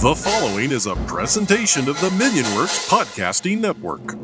The following is a presentation of the Minionworks Podcasting Network.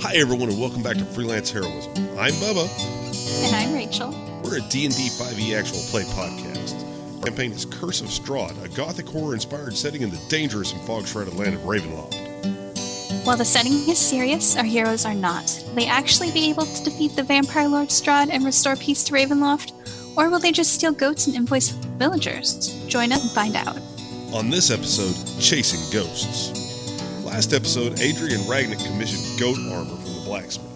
Hi everyone and welcome back to Freelance Heroism. I'm Bubba. And I'm Rachel. We're a D&D 5e actual play podcast. The campaign is Curse of Strahd, a gothic horror-inspired setting in the dangerous and fog-shrouded land of Ravenloft. While the setting is serious, our heroes are not. Will they actually be able to defeat the vampire Lord Strahd and restore peace to Ravenloft? Or will they just steal goats and invoice villagers? Join us and find out. On this episode, Chasing Ghosts. Last episode, Adrian Ragnick commissioned goat armor from the blacksmith.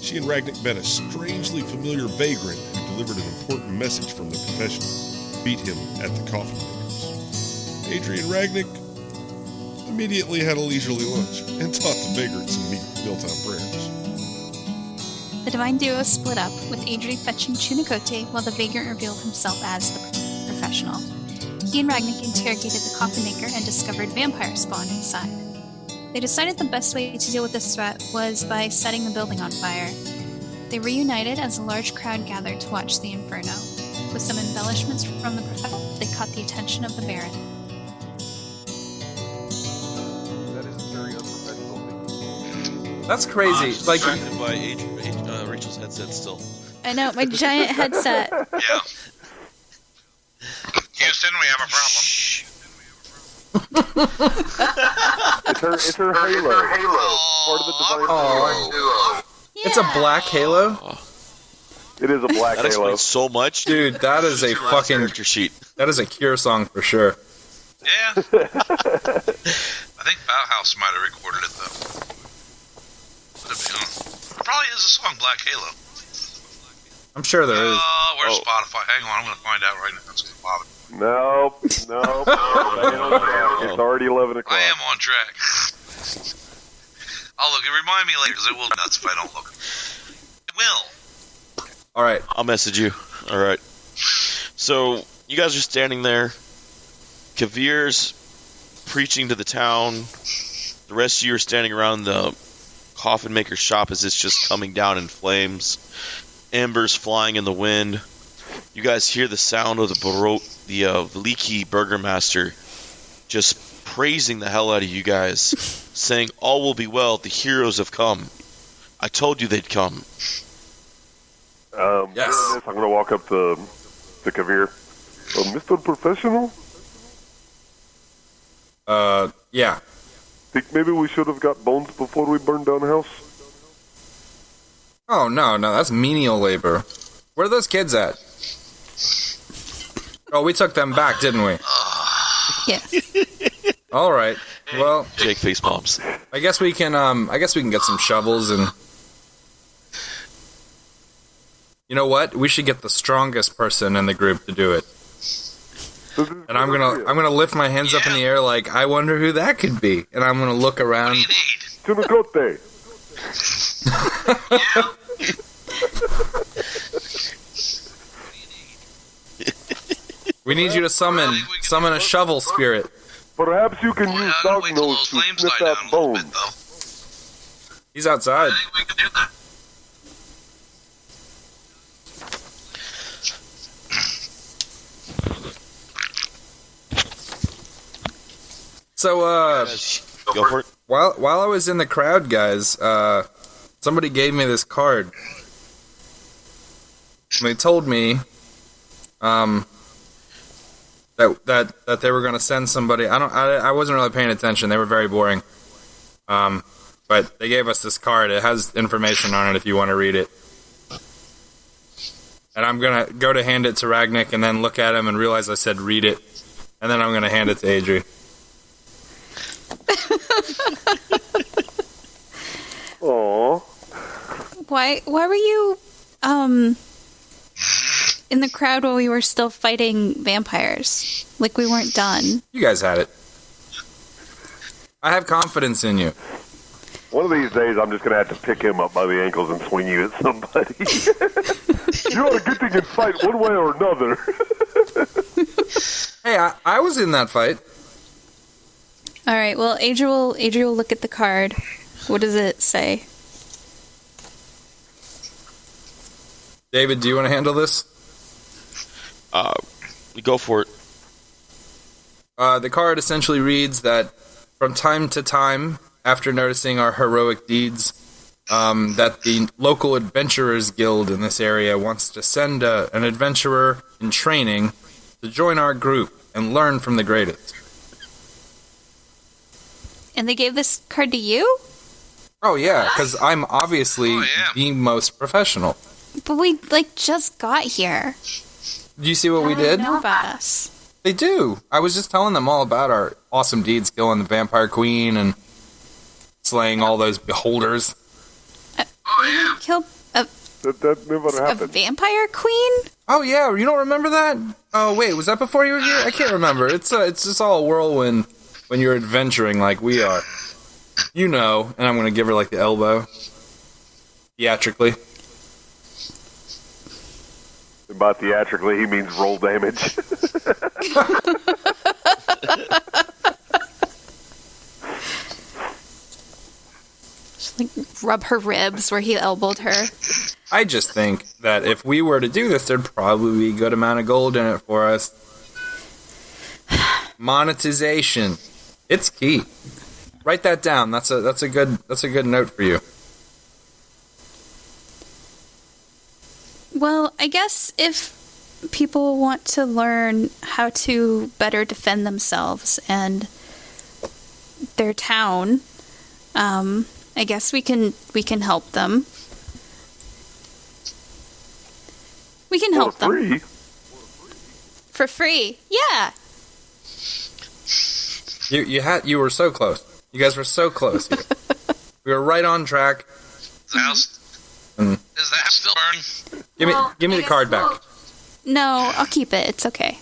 She and Ragnick met a strangely familiar vagrant who delivered an important message from the professional. Beat him at the coffin makers. Adrian Ragnick immediately had a leisurely lunch and taught the vagrant some Miltown prayers. The divine duo split up, with Adri fetching Chunicote while the vagrant revealed himself as the professional. He and Ragnick interrogated the coffin maker and discovered vampire spawn inside. They decided the best way to deal with this threat was by setting the building on fire. They reunited as a large crowd gathered to watch the inferno. With some embellishments from the professor, they caught the attention of the Baron. That is a very unprofessional thing. That's crazy. Distracted by Rachel's headset still. I know, my giant headset. Yeah. Houston, we have a problem. It's her halo. Part of the divine duo. It's a black halo? It is a black That halo. explains so much. Dude, that is a fucking... Character sheet. That is a Cure song for sure. Yeah. I think Bauhaus might have recorded it, though. Probably is a song, Black Halo. I'm sure there is. Where's Spotify? Hang on, I'm going to find out right now. It's going to bother me. Nope. It's already 11 o'clock. I am on track. I'll look. Remind me later, because it will be nuts if I don't look. It will. All right. I'll message you. All right. So you guys are standing there. Kavir's preaching to the town. The rest of you are standing around the coffin maker's shop as it's just coming down in flames. Embers flying in the wind. You guys hear the sound of the Veliki Burgermaster just praising the hell out of you guys, saying, "All will be well, the heroes have come. I told you they'd come." Yes. I'm going to walk up to Kavir. Mr. Professional? Yeah. Think maybe we should have got bones before we burned down the house? Oh, no, that's menial labor. Where are those kids at? Oh, we took them back, didn't we? Yes. All right. Well, Jake face bombs. I guess we can get some shovels and... You know what? We should get the strongest person in the group to do it. And I'm gonna lift my hands up in the air like, I wonder who that could be. And I'm gonna look What around. do you need? Chunicote. We need you to summon a shovel spirit. Perhaps you can Well, use I gotta dog wait till nose those to flames sniff die down out a little bones. bit, though. He's outside. I think we can do that. So, Go for it. while I was in the crowd, guys, somebody gave me this card. And they told me, that they were going to send somebody. I wasn't really paying attention. They were very boring. But they gave us this card. It has information on it if you want to read it. And I'm going to go to hand it to Ragnick and then look at him and realize I said read it. And then I'm going to hand it to Adri. Why were you in the crowd while we were still fighting vampires? Like we weren't done. You guys had it. I have confidence in you. One of these days, I'm just going to have to pick him up by the ankles and swing you at somebody. You're not a good thing in fight one way or another. Hey, I was in that fight. All right. Well, Adria will look at the card. What does it say? David, do you want to handle this? Go for it. The card essentially reads that from time to time, after noticing our heroic deeds, that the local adventurers guild in this area wants to send an adventurer in training to join our group and learn from the greatest. And they gave this card to you? Oh yeah, because I'm obviously the most professional. But we, just got here. Do you see what we did? They know about us. They do. I was just telling them all about our awesome deeds, killing the vampire queen and slaying all those beholders. Killed a That never happened. vampire queen? Oh yeah, you don't remember that? Oh wait, was that before you were here? I can't remember. It's just all a whirlwind when you're adventuring like we are. You know, and I'm gonna give her like the elbow. Theatrically. By theatrically, he means roll damage. Just rub her ribs where he elbowed her. I just think that if we were to do this, there'd probably be a good amount of gold in it for us. Monetization. It's key. Write that down. That's a good note for you. Well, I guess if people want to learn how to better defend themselves and their town, I guess we can help them. We can help them. Free? For free. Yeah. You were so close. You guys were so close here. We were right on track. Is the house still burning? Give me the card back. No, I'll keep it. It's okay.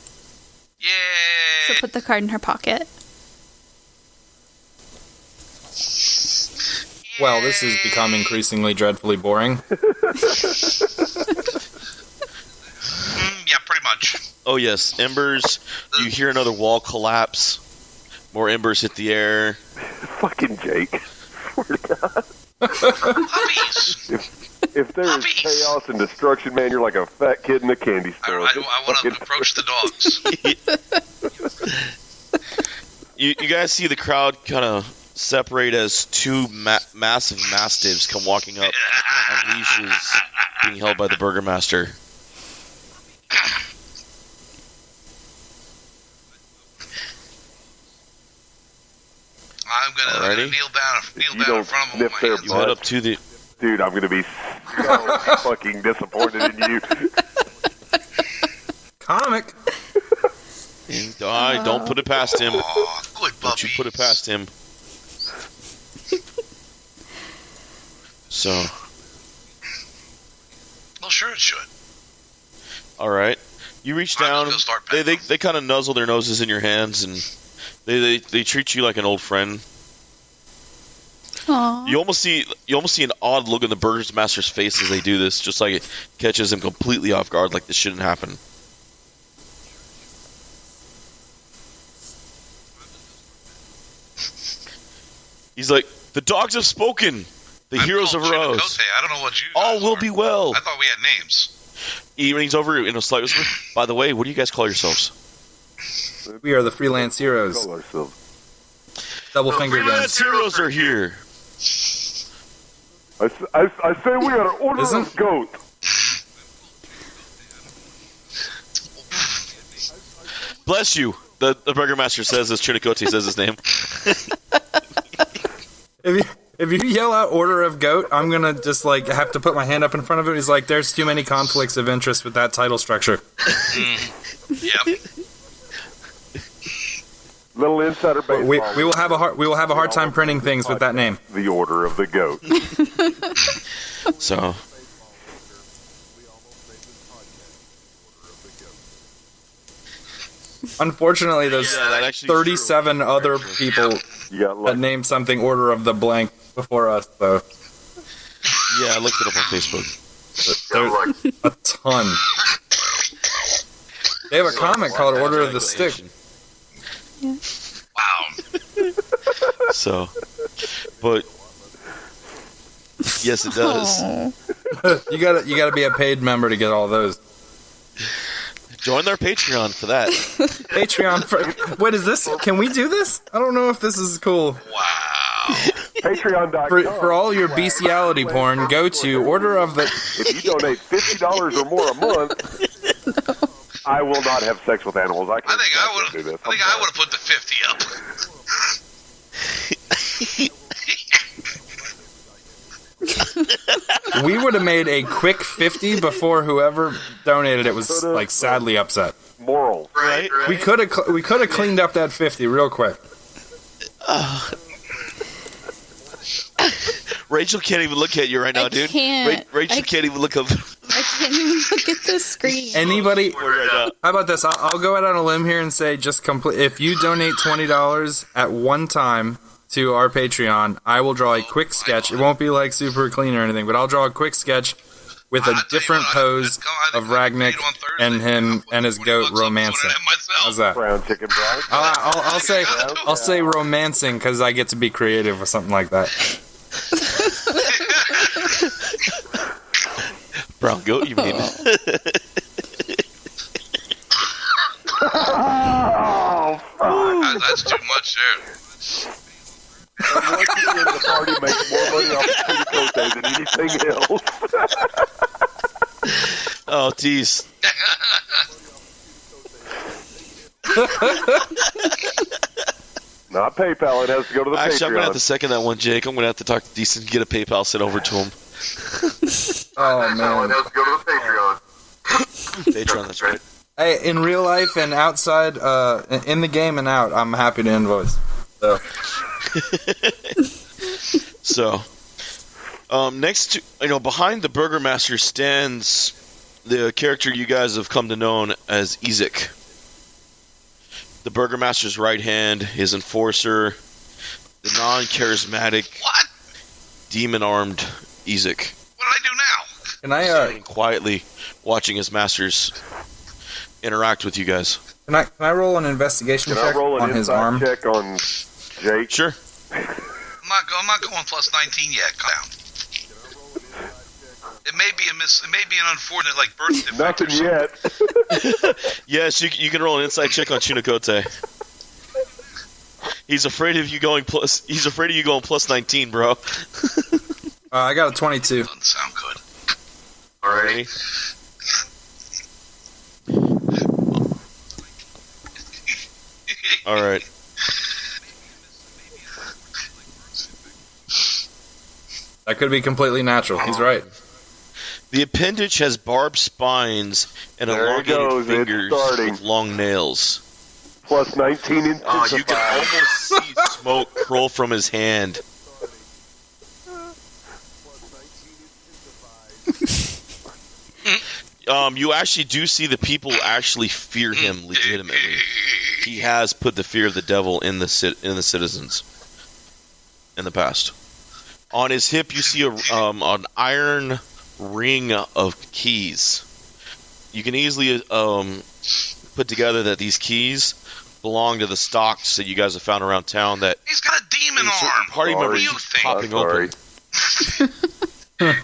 Yay! So put the card in her pocket. Well, this has become increasingly dreadfully boring. Yeah, pretty much. Oh yes, embers. You hear another wall collapse. More embers hit the air. Fucking Jake. Swear to God. Puppies! If there is Puppies. chaos and destruction, man, you're like a fat kid in a candy store. I want to approach the dogs. You guys see the crowd kind of separate as two massive mastiffs come walking up on leashes, being held by the burgomaster. I'm gonna kneel down in front of them with my hands You head up to the. Dude, I'm going to be so fucking disappointed in you. Comic. Don't put it past him. Aw, good Don't puppies. you put it past him. So, Well, sure it should. all right. You reach I'm down. gonna go start petting They kind of nuzzle their noses in your hands, and they treat you like an old friend. Aww. You almost see an odd look in the burgomaster's face as they do this, just like it catches him completely off guard, like this shouldn't happen. He's like, the dogs have spoken. The I'm heroes of called Rose. Chinicote. I don't know what you. All guys will are. be well. I thought we had names. He leans over in a slight whisper. By the way, what do you guys call yourselves? We are the freelance heroes. Call ourselves. Double finger Freelance guns. heroes are here. I say we are Order Isn't- of Goat. Bless you. The burgomaster says as Chinicote says his name. If you yell out Order of Goat, I'm gonna just have to put my hand up in front of it. He's like, there's too many conflicts of interest with that title structure. Yep. Little insider baseball. We will have a hard time printing things with that name. The Order of the Goat. So Unfortunately, there's that actually is 37 other people You got that lucky. named something Order of the Blank before us, though. Yeah, I looked it up on Facebook. There's a ton. They have a comic called Order of the Stick. Wow. So, but yes, it does. You gotta be a paid member to get all those. Join their Patreon for that. Patreon for wait, is this? Can we do this? I don't know if this is cool. Wow. Patreon.com. For all your bestiality porn, go to Order of the. If you donate $50 or more a month, I will not have sex with animals. I I can't think I do would. this. I think I would have put the 50 up. We would have made a quick 50 before whoever donated it was like sadly upset. Moral. Right? We could have cleaned up that 50 real quick. Rachel can't even look at you right now, I dude. can't. Rachel can't even look up I can't even look at the screen. Anybody? right now. How about this? I'll go out on a limb here and say just complete. If you donate $20 at one time to our Patreon, I will draw a quick sketch. It won't be like super clean or anything, but I'll draw a quick sketch with a different pose of Ragnick and him and his goat romancing. How's that? Brown chicken bride. I'll say romancing because I get to be creative with something like that. Brown goat, you mean? Oh, fuck. That's too much there. And once again, the party makes more money off of Tuna Cote than anything else. Oh, geez. Not PayPal. It has to go to the Actually, I'm going to have Patreon. to second that one, Jake. I'm going to have to talk to Decent and get a PayPal sent over to him. Oh man! has to go to the Patreon. Patreon, that's right. Hey, in real life and outside, in the game and out, I'm happy to invoice. So. So, next to, behind the Burgermaster stands the character you guys have come to know as Ezek. The Burgermaster's right hand, his enforcer, the non-charismatic, What? demon-armed Ezek. What did I do now? Can I Standing quietly, watching his masters interact with you guys. can I roll an investigation Can I check roll an on his inside arm? check on Jake? Sure. I'm not going plus 19 yet. Calm down. It may be an unfortunate birth defect. Nothing yet. Yes, you can roll an inside check on Chunakote. He's afraid of you going plus. He's afraid of you going plus 19, bro. I got a 22. Doesn't sound good. Alrighty. All right. That could be completely natural. He's right. The appendage has barbed spines and There it elongated goes, it's fingers starting. with long nails. Plus 19 You can intensified. almost see smoke curl from his hand. You actually do see the people actually fear him legitimately. He has put the fear of the devil in the citizens in the past. On his hip, you see an iron ring of keys. You can easily put together that these keys belong to the stocks that you guys have found around town. That He's got a demon arm. party What members do you keep think? popping Sorry. open.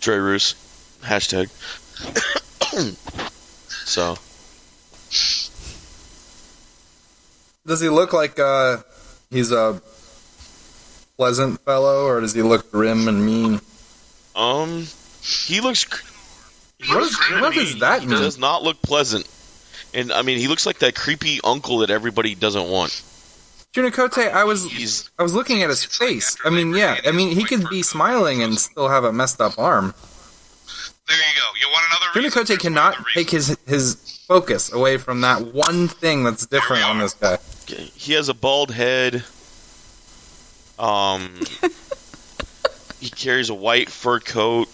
Trey Roos. Hashtag. So. Does he look like he's a pleasant fellow, or does he look grim and mean? He looks. What does that He mean? does not look pleasant. And, I mean, he looks like that creepy uncle that everybody doesn't want. Junikote, I was He's. looking at his face. I mean, yeah. I mean, he could be smiling and still have a messed up arm. There you go. You want another reason? Junikote cannot take his focus away from that one thing that's different on this guy. He has a bald head. He carries a white fur coat,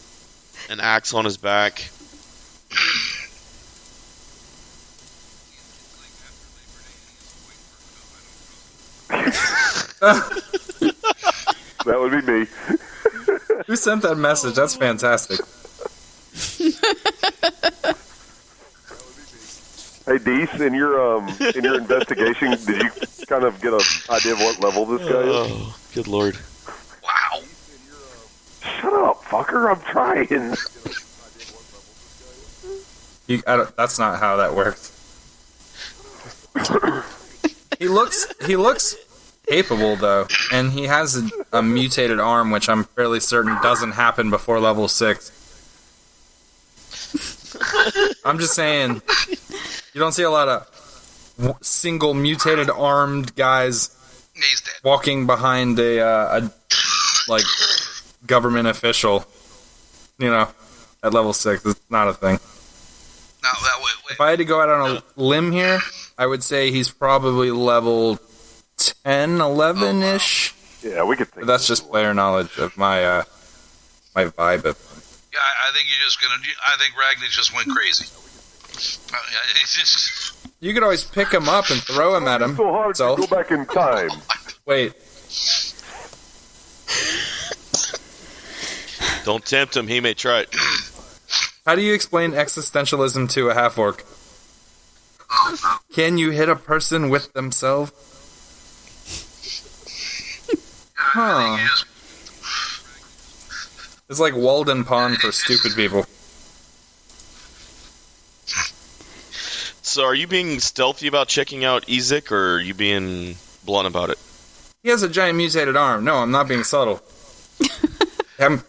an axe on his back. That would be me. Who sent that message? That's fantastic. Hey, Deese, in your investigation, did you kind of get an idea of what level this guy is? Oh, good lord. Wow. Shut up, fucker! I'm trying. That's not how that works. He looks capable though, and he has a mutated arm, which I'm fairly certain doesn't happen before level 6. I'm just saying, you don't see a lot of single mutated armed guys He's dead. walking behind a like government official. You know, at level 6, it's not a thing. No, wait. If I had to go out on a limb here, I would say he's probably level 10, 11-ish. Yeah, we could think. But that's just player knowledge of my my vibe of him. Yeah, I think you're just gonna. I think Ragnar just went crazy. It's just. You could always pick him up and throw him at him. It's so hard So, to go back in time. wait, Don't tempt him, he may try it. how do you explain existentialism to a half-orc? Can you hit a person with themselves? Huh. It's like Walden Pond for stupid people. So are you being stealthy about checking out Ezek, or are you being blunt about it? He has a giant mutated arm. No, I'm not being subtle.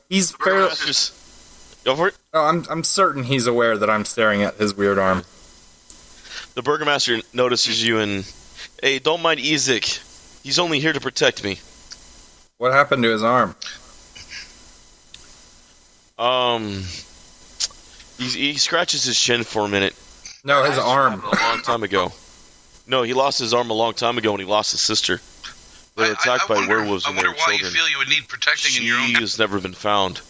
He's fairly... Just go for it. Oh, I'm certain he's aware that I'm staring at his weird arm. The Burgomaster notices you and, hey, don't mind Ezek. He's only here to protect me. What happened to his arm? He scratches his chin for a minute. No, his arm. A long time ago. No, he lost his arm a long time ago when he lost his sister. They were attacked by werewolves when they were I wonder why you children. feel you would need protecting in your own. She has never been found.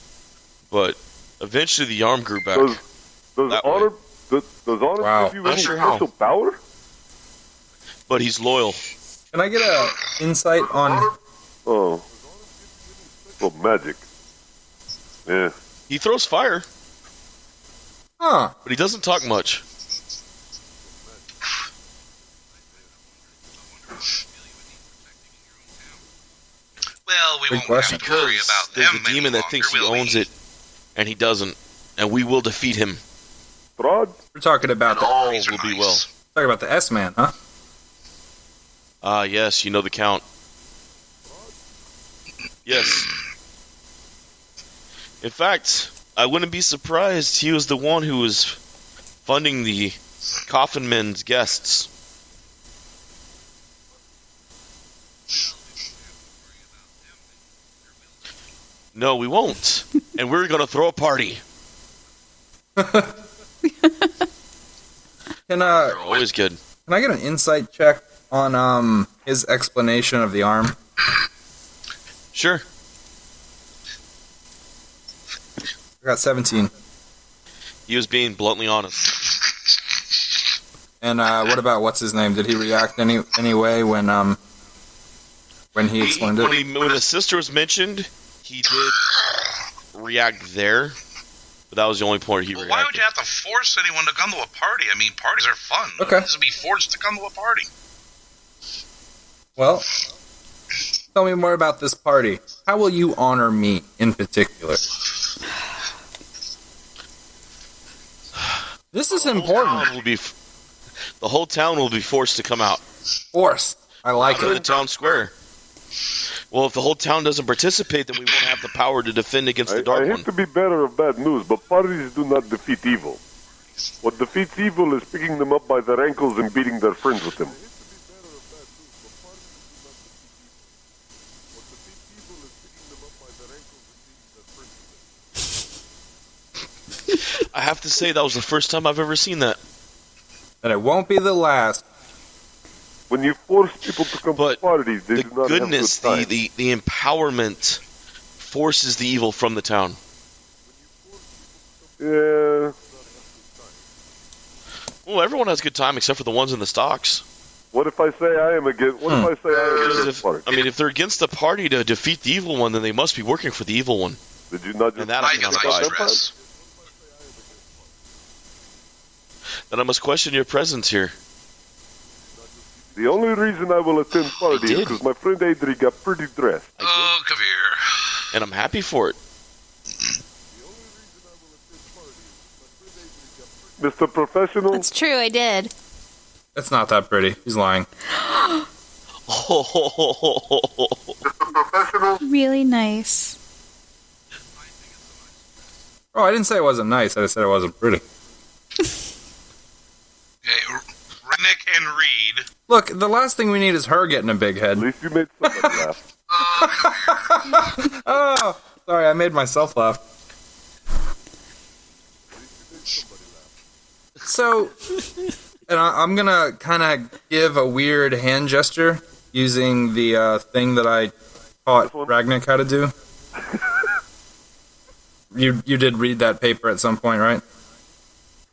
But eventually the arm grew back. Does That honor Wow. give you Not any sure how. special power? But he's loyal. Can I get a insight on... Oh, well, magic. Yeah. He throws fire, Huh. but he doesn't talk much. Well, we Good won't question. have to worry Because about there's them a demon any that thinks longer, he will owns we? it, and he doesn't. And we will defeat him. Strahd? We're talking about the... All These are will be nice. well. Talking about the S-Man, huh? Ah, yes, you know the Count. Yes. In fact, I wouldn't be surprised he was the one who was funding the Coffin Men's guests. No, we won't. And we're going to throw a party. Can They're always good. I get an insight check on his explanation of the arm? Sure. I got 17. He was being bluntly honest. And what about what's his name? Did he react any way when he explained it? When his sister was mentioned, he did react there, but that was the only point he Well, reacted. why would you have to force anyone to come to a party? I mean, parties are fun. Okay. This would be forced to come to a party. Well, tell me more about this party. How will you honor me in particular? This is important. The whole town will be forced to come out Force. I like to the it. town square. Well, if the whole town doesn't participate, then we won't have the power to defend against the I Dark hate One. to be bearer of bad news, but parties do not defeat evil. What defeats evil is picking them up by their ankles and beating their friends with them. I have to say, that was the first time I've ever seen that. And it won't be the last. When you force people to come But to parties, they The do not goodness, have good time. the empowerment forces the evil from the town. Yeah. Well, everyone has a good time except for the ones in the stocks. What if I say I am against? What if I say I am Because against party? if they're against the party to defeat the evil one, then they must be working for the evil one. Did you not just And that I I get cannot my abide. stress. Then I must question your presence here. The only reason I will attend party is did. because my friend Adri got pretty dressed. Oh, Kavir. And I'm happy for it. Mr. Professional, That's true, I did. It's not that pretty. He's lying. Really nice. Oh, I didn't say it wasn't nice. I just said it wasn't pretty. Okay, Redneck and Reed. Look, the last thing we need is her getting a big at head. least you made somebody laugh. Oh, sorry, I made myself laugh. So, and I'm gonna kind of give a weird hand gesture using the thing that I taught Ragnick how to do. You did read that paper at some point, right?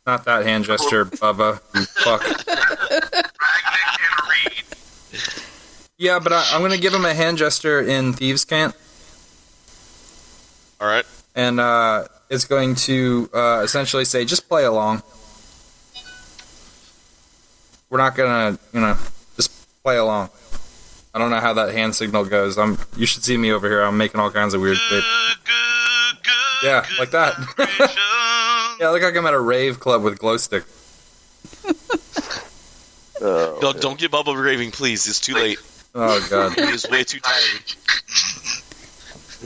Not that hand gesture, Bubba. You fuck. Redneck and Reed. Yeah, but I'm gonna give him a hand gesture in Thieves' Cant, All right. and it's going to essentially say, just play along. We're not gonna, just play along. I don't know how that hand signal goes. You should see me over here. I'm making all kinds of weird shit. Yeah, like that. Yeah, I look like I'm at a rave club with glow stick. Don't get Bubba raving, please. It's too late. Oh god. He is way too tired.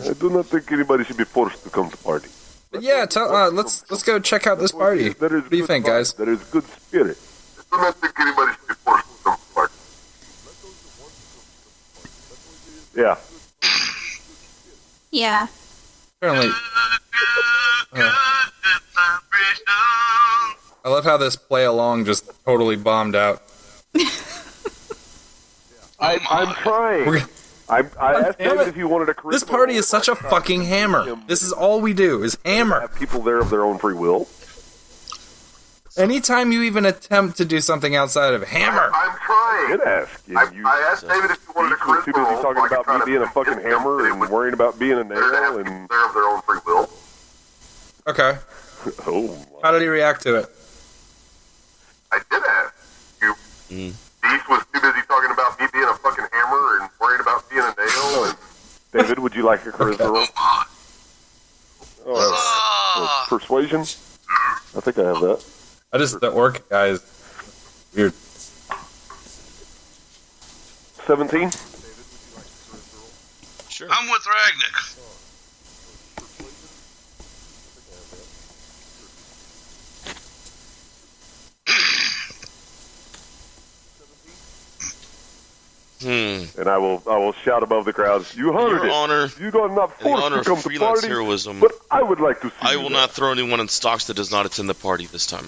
I do not think anybody should be forced to come to party. But yeah, let's go check out this party. There is What do you good think, vibe. guys? There is good spirit. I do not think anybody should be forced to come to party. Yeah. Yeah. Apparently. I love how this play along just totally bombed out. I'm trying. I asked Damn David it. if he wanted a charisma. This party is such a fucking hammer. This is all we do is hammer. Have people there of their own free will. Anytime you even attempt to do something outside of hammer, I'm trying. I did ask. I asked David if he wanted a charisma. Too busy talking about me being a fucking hammer and worrying about being a nail and they're of their own free will. okay. Oh. How did he react to it? I did ask. Beast was too busy talking about me being a fucking hammer and worrying about being a nail. And David, would you like a charisma roll? Oh, persuasion? I think I have that. The orc guy is weird. 17? Sure. I'm with Ragnick. And I will shout above the crowd, you heard Your it. Honor, You are not in the forced honor to of come to freelance party, heroism, but I would like to see I you will there. not throw anyone in stocks that does not attend the party this time.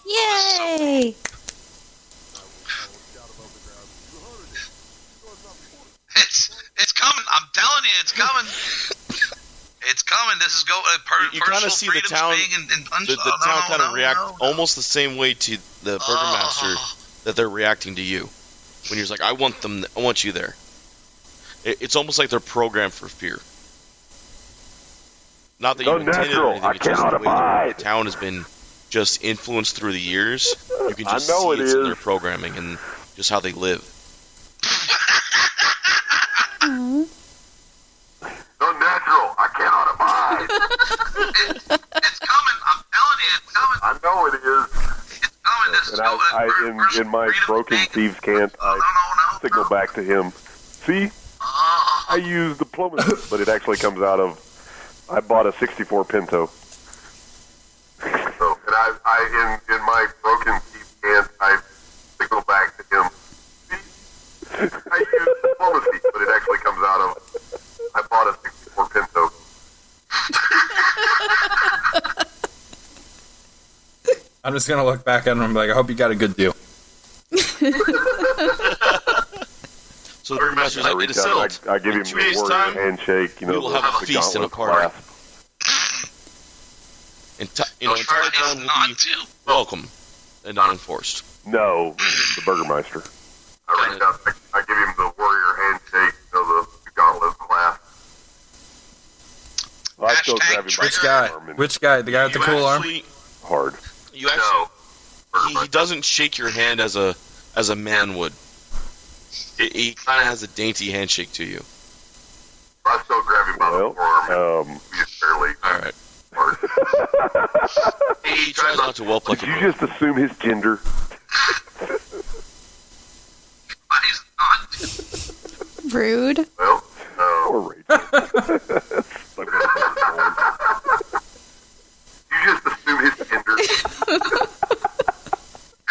Yay! It's coming. I'm telling you, it's coming. It's coming. This is going. You kind of see the town. The town kind of react almost the same way to the burgomaster that they're reacting to you. When you're like, I want you there. It's almost like they're programmed for fear. Not that you intended or anything. It's just the way the town has been just influenced through the years. You can just see it's in their programming and just how they live. Unnatural. I cannot abide. It's coming. I'm telling you, it's coming. I know it is. It's coming. This is And in my broken thieves cant, I signal back to him. See, I use diplomacy, but it actually comes out of I bought a '64 Pinto. So, and I in my broken thieves cant, I signal back to him. See, I use diplomacy, but it actually comes out of I bought a '64 Pinto. I'm just gonna look back at him and be like, I hope you got a good deal. So the burgomaster's like, it is settled. I give him In 2 days' the word time, handshake. we will have a feast and a party. entire town will not be to. welcome and not enforced. No, the Burgermeister. I reach out, I give him the warrior handshake, the gauntlet class. I still Hashtag grab him by Which the guy? arm and Which guy? The guy with the cool arm? hard. You actually, he doesn't shake your hand as a man would. He kind of has a dainty handshake to you. I still grab him by the forearm. He's fairly All right. hard. He tries not to whelp like Did a you bird. just assume his gender? He's not. Rude. Well, Or Rachel? you just assume his gender. Hashtag I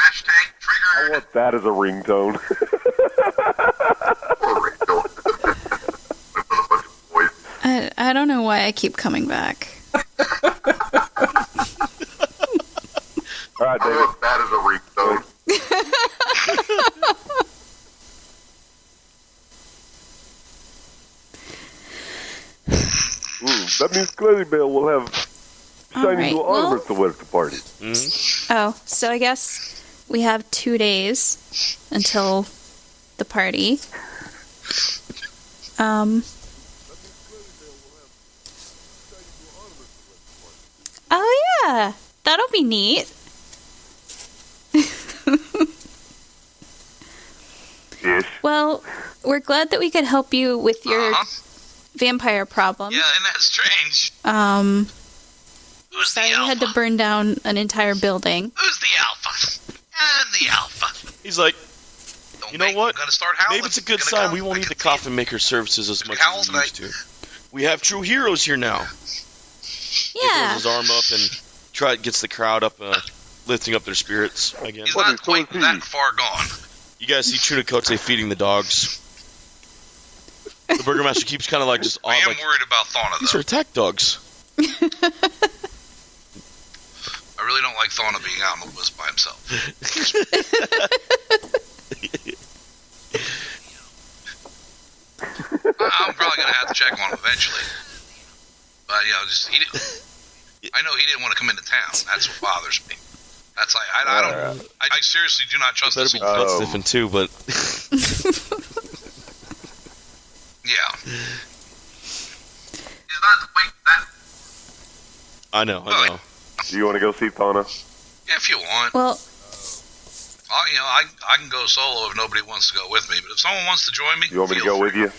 triggered. want that as a ringtone. Or Rachel. With a bunch of boys. I don't know why I keep coming back. All right, I David. want that as a ringtone. That means Claribel will have shiny All right, new well- ornaments to wear at the party. Oh, so I guess we have 2 days until the party. Oh yeah, that'll be neat. Ish. Well, we're glad that we could help you with your Uh-huh. vampire problem. Yeah, isn't that strange? Who's Sorry the we had to alpha? burn down an entire building. Who's the alpha? And the alpha. He's like, Don't you know make- what? I'm gonna start howling. Maybe it's a good Gonna sign. come. We won't I need can the see it. coffin maker services as much Howl as we tonight. used to. We have true heroes here now. He Yeah. throws his arm up and gets the crowd up, lifting up their spirits again. He's What not is quite he? that far gone. You guys see Chunikote feeding the dogs. The Burgermaster keeps kind of like just I on, am like, worried about Thawna, these though. are attack dogs. I really don't like Thawna being out in the woods by himself. I'm probably going to have to check on him eventually. But, I know he didn't want to come into town. That's what bothers me. That's like, I seriously do not trust Better this. be butt sniffing too, but Yeah. He's not quite that. I know. Do you want to go see Thana? Yeah, if you want. Well, I can go solo if nobody wants to go with me. But if someone wants to join me, You want me to feel go with free. you?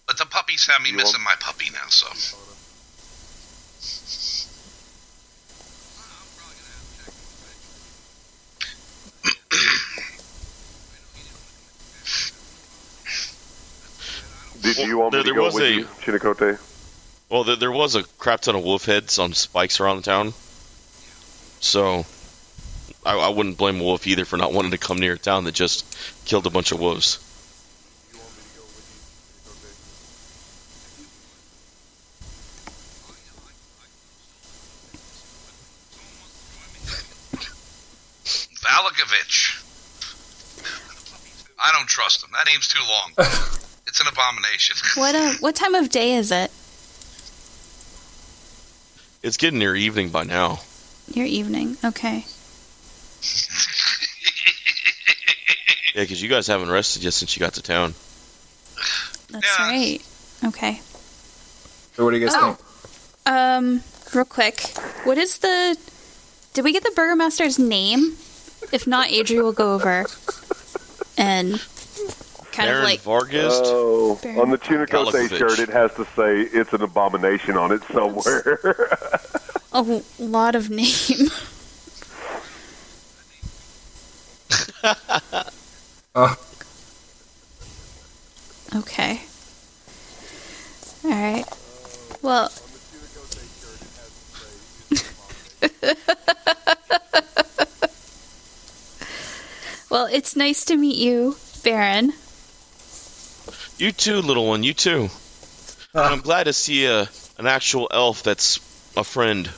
But the puppies have me You missing my puppy now, so. Do you want me to there go was with a- you, Chunikote? Well, there was a crap ton of wolf heads on spikes around the town, so I wouldn't blame Wolf either for not wanting to come near a town that just killed a bunch of wolves. Valakovich. I don't trust him. That name's too long. It's an abomination. what time of day is it? It's getting near evening by now. Your evening. Okay. Yeah, because you guys haven't rested yet since you got to town. That's Yeah. right. Okay. So what do you guys Oh. think? Real quick. What is the... Did we get the Burgermaster's name? If not, Adri will go over and kind Baron of like... Vargas. Oh, Baron. on the Chunikote Galakovich. shirt, it has to say it's an abomination on it somewhere. A lot of name. Okay. Alright. Well... Well, it's nice to meet you, Baron. You too, little one. You too. And I'm glad to see an actual elf that's a friend,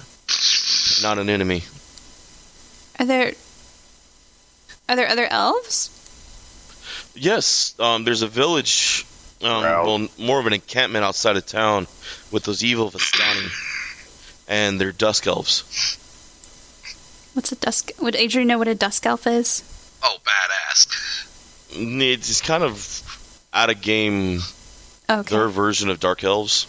not an enemy. Are there other elves? Yes, there's a village, Wow. well, more of an encampment outside of town with those evil Vistani. and they're dusk elves. What's a dusk? Would Adrian know what a dusk elf is? Oh, badass. It's kind of out of game. Okay. Their version of dark elves,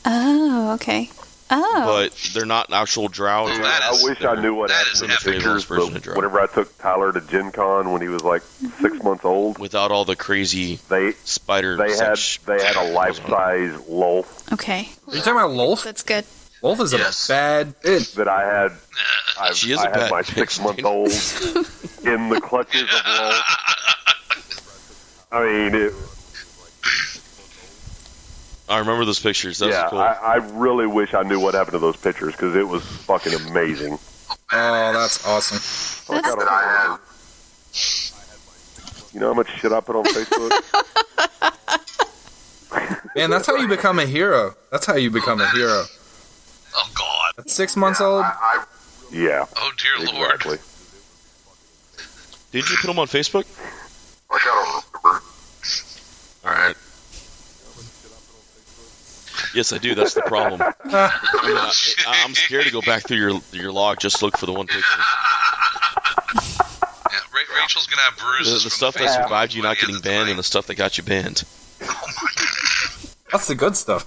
Oh, okay. Oh. but they're not actual drow. Oh, that I is- wish I knew what that happened is in the epic. pictures, Version but of Drow. whenever I took Tyler to Gen Con when he was like 6 months old, Without all the crazy they spider. they had sex- they had a life-size Lolth Okay. Are you talking about Lolf? That's good. Lolf is Yes. a bad bitch. that I had. She is I a had bad my bitch. 6-month-old in the clutches of Lolth. I mean, I remember those pictures. That yeah, was cool. I really wish I knew what happened to those pictures because it was fucking amazing. Oh, that's awesome. I got a- You know how much shit I put on Facebook? Man, that's how you become a hero. That's how you become a hero. Oh, God. At 6 months old? Yeah, Oh, dear Lord. exactly. Did you put them on Facebook? I don't remember. All right. Yes, I do. That's the problem. I'm scared to go back through your log just to look for the one picture. Yeah, Rachel's going to have bruises The from stuff the that Facebook survived you by not the end getting of the banned, night. and the stuff that got you banned. Oh, my God. That's the good stuff.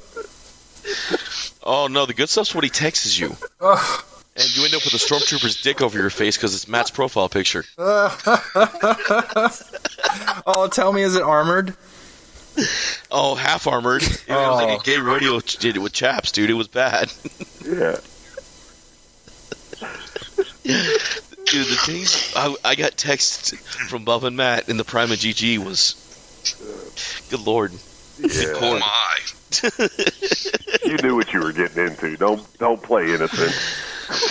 Oh no, the good stuff's what he texts you, Ugh. and you end up with a stormtrooper's dick over your face because it's Matt's profile picture. Oh, tell me, is it armored? Oh, half armored. It was like a gay rodeo did it with chaps, dude. It was bad. Yeah. Dude, the things I got text from Bob and Matt in the Prime of GG was, good lord. Yeah. Oh, my. You knew what you were getting into. Don't play innocent.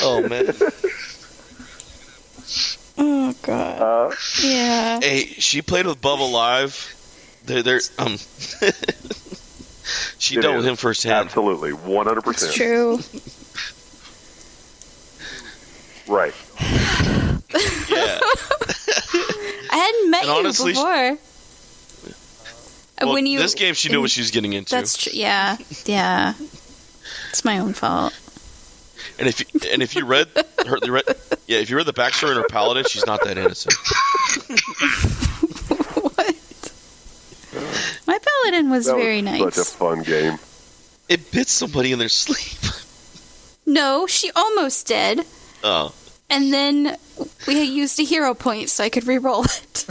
Oh man. Oh, God. Yeah. Hey, she played with Bubba Live. They're she It dealt with is. him firsthand. Absolutely, 100%. It's true. Right. Yeah. I hadn't met And you honestly, before. Well, when you, this game, she knew what she was getting into. That's true. Yeah. Yeah. It's my own fault. And if you read if you read the backstory in her paladin, she's not that innocent. What? My paladin was That very was nice. such a fun game. It bit somebody in their sleep. No, she almost did. Oh. And then we used a hero point so I could re-roll it.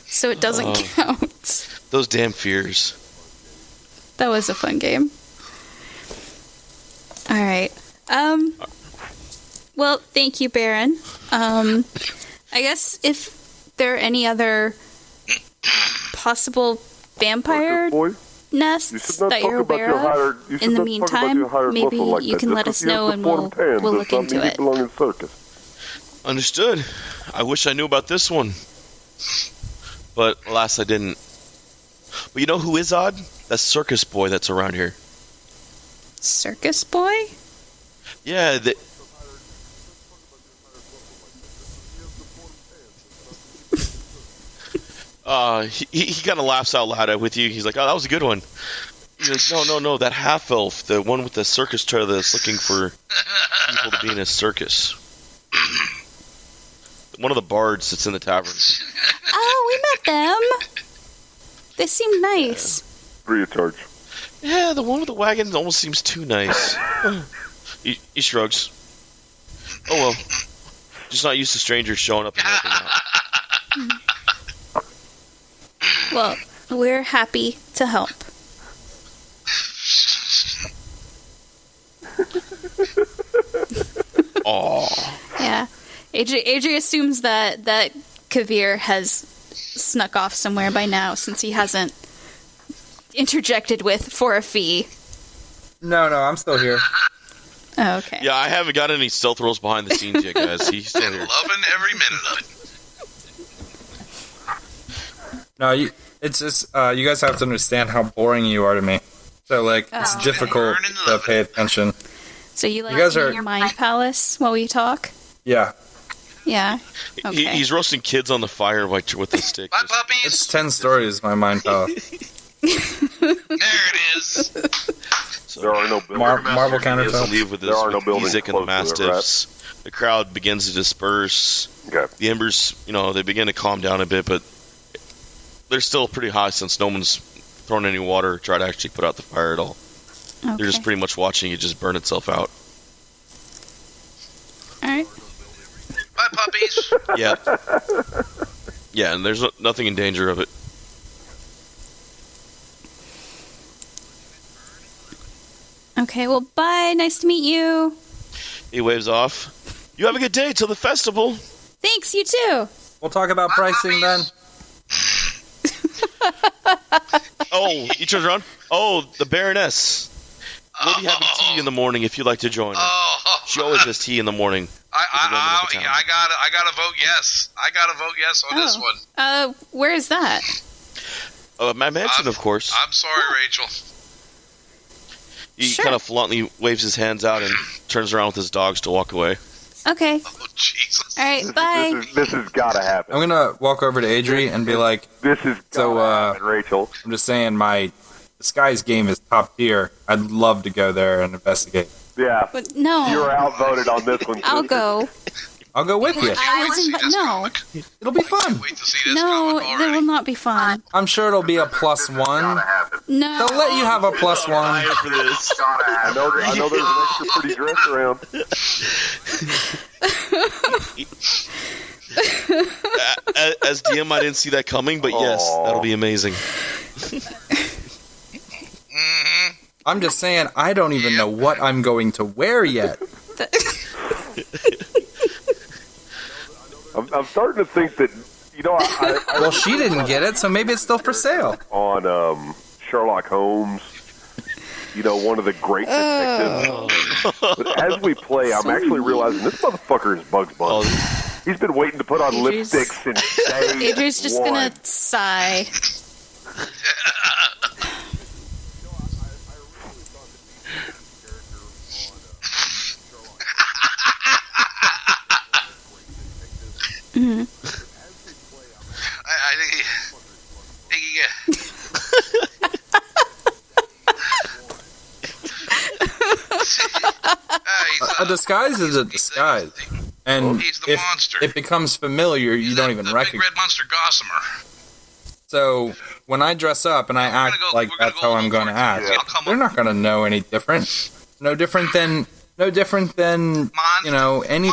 So it doesn't count. Those damn fears. That was a fun game. All right. Well, thank you, Baron. I guess if there are any other possible vampire Boy, you should nests not that talk you're about aware your of, hired. You should in the not talk about meantime, your hired maybe muscle like you that. can Just let 'cause us he has know the and form we'll tan does look not into mean he it. belongs in circus. Understood. I wish I knew about this one. But alas, I didn't. But you know who is odd? That circus boy that's around here. Circus boy? Yeah, he kind of laughs out loud with you. He's like, "Oh, that was a good one." He's like, "No, that half elf, the one with the circus trailer that's looking for people to be in his circus. One of the bards that's in the tavern." Oh, we met them. They seem nice. Free of charge. Yeah, the one with the wagon almost seems too nice. He shrugs. Oh well, just not used to strangers showing up and helping out. Well, we're happy to help. Aw. Yeah. Adri assumes that Kavir has snuck off somewhere by now since he hasn't interjected with for a fee. No, I'm still here. Oh, okay. Yeah, I haven't got any stealth rolls behind the scenes yet, guys. He's still And here. loving every minute of it. No, it's just you guys have to understand how boring you are to me. So like it's Oh. difficult Learn and to love pay attention. So you like You guys being are- in your mind palace while we talk? Yeah, Yeah. Okay. He's roasting kids on the fire with a stick. Bye, puppies. it's 10 stories. My mind palace. There it is. There are no buildings. Marble Begins countertop. to leave with There are this no buildings music and the close to it, right? mastiffs. The crowd begins to disperse. Okay. The embers, they begin to calm down a bit, but they're still pretty high since no one's thrown any water or tried to actually put out the fire at all. Okay. They're just pretty much watching it just burn itself out. All right. Bye, puppies. Yeah. Yeah, and there's nothing in danger of it. Okay. Well, bye. Nice to meet you. He waves off. You have a good day till the festival. Thanks. You too. We'll talk about pricing then. Oh, he turns around. Oh, the Baroness. We'll be having tea in the morning if you'd like to join her. Oh, She always has tea in the morning. I gotta vote yes. I gotta vote yes on this one. Where is that? My mansion, of course. I'm sorry, Rachel. He Sure. kind of bluntly waves his hands out and turns around with his dogs to walk away. Okay. Oh, Jesus. All right. Bye. This has got to happen. I'm gonna walk over to Adri and be like, This is So, gotta happen, Rachel. I'm just saying my disguise game is top tier. I'd love to go there and investigate. Yeah. But no. You were outvoted on this one. I'll sister. go. I'll go with you. I was See this no. comic. It'll be fun. Wait to see this No, comic that already. will not be fun. I'm sure it'll be a plus Gotta one. happen. No. They'll let you have a plus one. For this. Gotta I happen. know there's an extra pretty dress around. As DM, I didn't see that coming, but yes, Aw. that'll be amazing. Mm-hmm. I'm just saying I don't even know what I'm going to wear yet. I'm starting to think that, I Well, she didn't get it, so maybe it's still for sale. on Sherlock Holmes, one of the great detectives. But as we play, I'm actually realizing this motherfucker is Bugs Bunny. Oh, He's been waiting to put on Adri's- lipstick since day Adri's just one. gonna sigh. Mhm. I think he A disguise is a disguise. And He's the if monster. it becomes familiar, you don't even the big recognize. red monster Gossamer. So when I dress up and I act like we're gonna that's go how a I'm little going to more act, towards it. I'll come they're up. not going to know any different. No different than any Monsters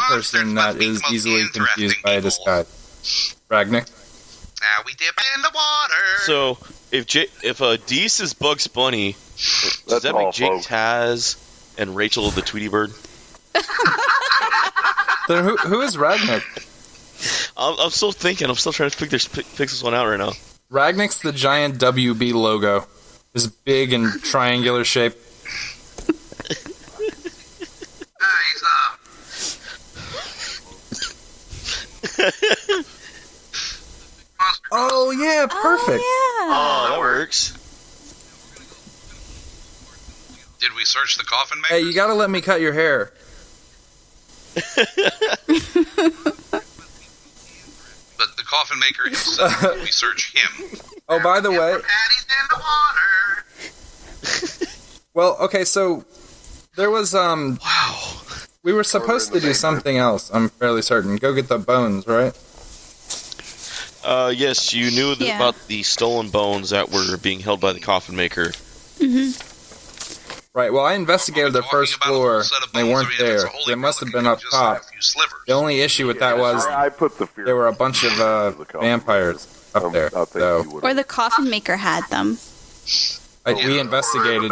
person must that be is most easily interesting confused by a people. disguise. Ragnick. Now we dip in the water. So if Deese is Bugs Bunny, does That's that all, make Jake folks. Taz and Rachel the Tweety Bird? Then who is Ragnick? I'm still thinking. I'm still trying to pick this one out right now. Ragnick's the giant WB logo. This big and triangular shape. He's up. Monster. Oh yeah, perfect. Oh, that works. Did we search the coffin maker? Hey, you gotta let me cut your hair. But the coffin maker himself, we search him. Oh, by the way, Patty's in the water. well, okay, so there was Wow. we were supposed to do something else. I'm fairly certain. Go get the bones, right? Yes, you knew Yeah. about the stolen bones that were being held by the coffin maker. Right. Well, I investigated the Talking first about a floor. whole set of They bones, weren't I mean, if it's there. a holy They must have relic, been you up can just have top. a few slivers. The only issue with that was I put the fear. there were a bunch of vampires up there. I think So you would Or the coffin maker had them. we investigated.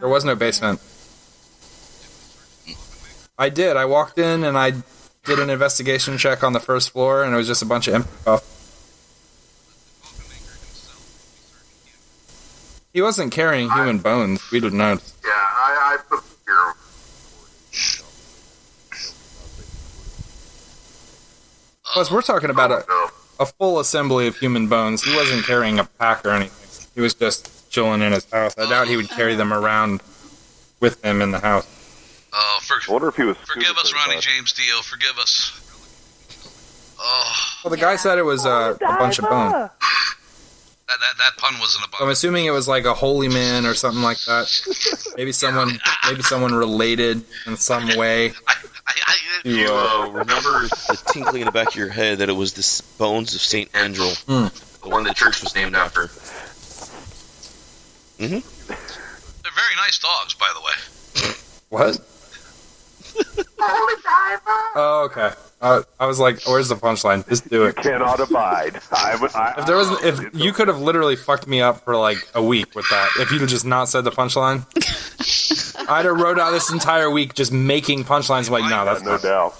There was no basement. I did. I walked in and I did an investigation check on the first floor, and it was just a bunch of empty stuff. He wasn't carrying human bones. We'd have noticed. Yeah, I put the fear. Plus, we're talking about No. a full assembly of human bones. He wasn't carrying a pack or anything. He was just chilling in his house. I doubt he would carry them around with him in the house. Oh, I wonder if he was. forgive us, scuba Ronnie certified. James Dio. Forgive us. Oh, Well, the guy said it was a bunch of bones. That pun wasn't I'm above. assuming it was like a holy man or something like that. Maybe someone related in some way. You remember the tinkling in the back of your head that it was the bones of Saint Angel, the one the church was named after. Mm-hmm. They're very nice dogs, by the way. What? Oh, okay. I was like, "Where's the punchline? Just do it." Cannot abide. If you could have literally fucked me up for like a week with that, if you'd have just not said the punchline, I'd have wrote out this entire week just making punchlines. Like, no, that's no not. doubt.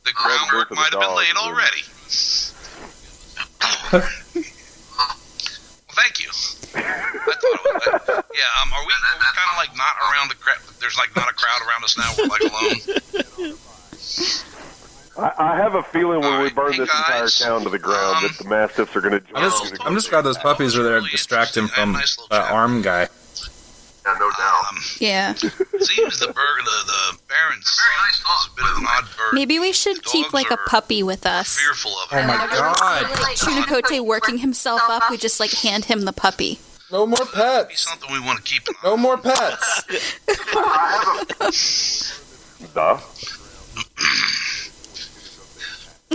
The groundwork might have been laid already. Well, thank you. I thought it was, yeah. Are we kind of like not around the crowd? There's like not a crowd around us now. We're like alone. I have a feeling when we burn Hey, this guys, entire town to the ground that the Mastiffs are going to join us. I'm just glad those puppies are there to distract him from that arm guy. Yeah, no doubt. Yeah. Seems the Baron's son is a bit of an odd bird. Maybe we should keep Dogs like a are puppy with us. Fearful of Oh him. my god! Chunakote working himself up, we just like hand him the puppy. No more Be pets! something we want to keep an eye No on. more pets! Duh.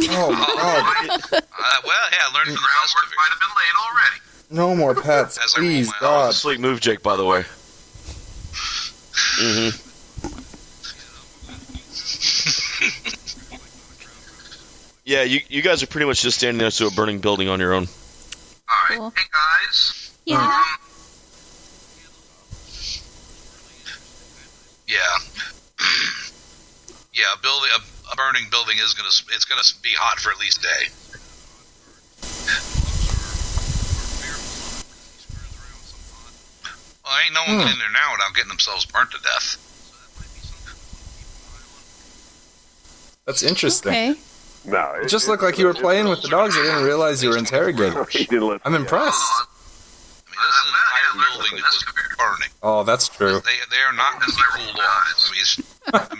Oh my god! Well, yeah, I learned from the best of it. Might have been laid already. No more pets, As I roll please, my God. Sweet move, Jake, by the way. Mm-hmm. Yeah, you guys are pretty much just standing next to a burning building on your own. All right, Cool. hey guys. Yeah. Yeah. Yeah, a burning building is gonna be hot for at least a day. Well, ain't no one getting in there now without getting themselves burnt to death. That's interesting. Okay. No, It just looked like you were playing with the dogs. I didn't realize you were interrogators. He didn't let I'm impressed. I mean, this is an entire building that was burning. Oh, that's true. They are not going to be cooled off. I would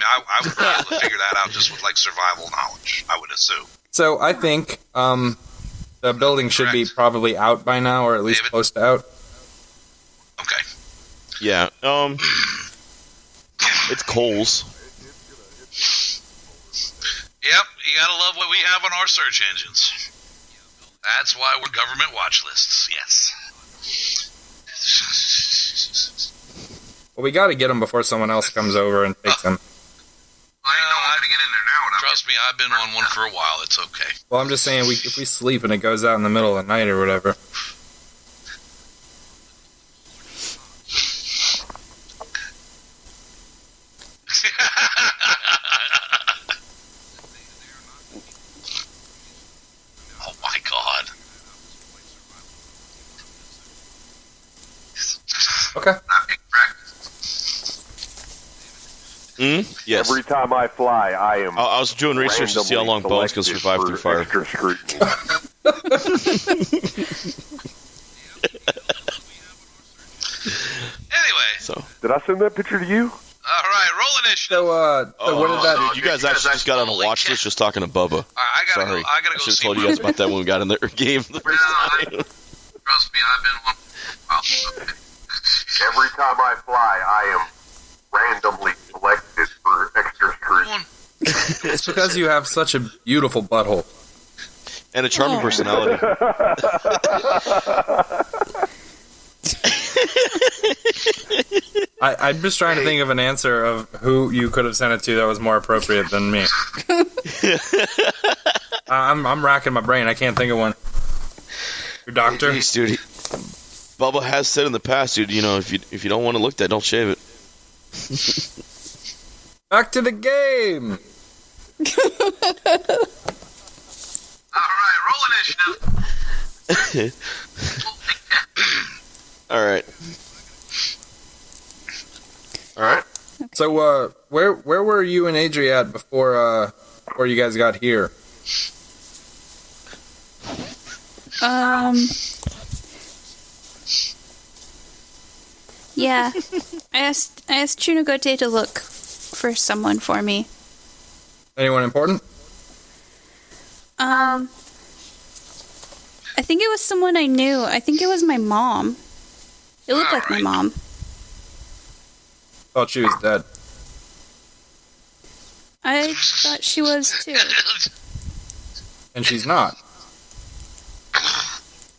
be able to figure that out just with like survival knowledge. I would assume. So I think the building should be probably out by now, or at least David? close to out. Okay. Yeah. It's Coles. Yep, you gotta love what we have on our search engines. That's why we're government watch lists. Yes. Well, we got to get him before someone else comes over and takes him. I know how to get in there now. Trust me, I've been on one for a while. It's okay. Well, I'm just saying, if we sleep and it goes out in the middle of the night or whatever. Oh my god. Okay. Yes. Every time I fly, I am. I was doing research to see how long bones can survive through fire. Extra scrutiny. Anyway, So, Did I send that picture to you? all right, roll initiative. So, what did that? dude, you guys actually just got on a watch list just talking to Bubba. All right, I gotta Sorry. go I should have see told you guys about that when we got in the game the first time. Trust me, I've been on. Every time I fly, I am randomly selected for extra scrutiny. It's because you have such a beautiful butthole. And a charming personality. I'm just trying to think of an answer of who you could have sent it to that was more appropriate than me. I'm racking my brain. I can't think of one. Your doctor? Jeez, dude. Bubba has said in the past, dude, you know, if you don't want to look at, don't shave it. Back to the game. All right, roll initiative. All right. So, where were you and Adri at before you guys got here? Yeah. I asked Chunagote to look for someone for me. Anyone important? I I think it was someone I knew. I think it was my mom. It looked like my mom. Thought she was dead. I thought she was too. And she's not.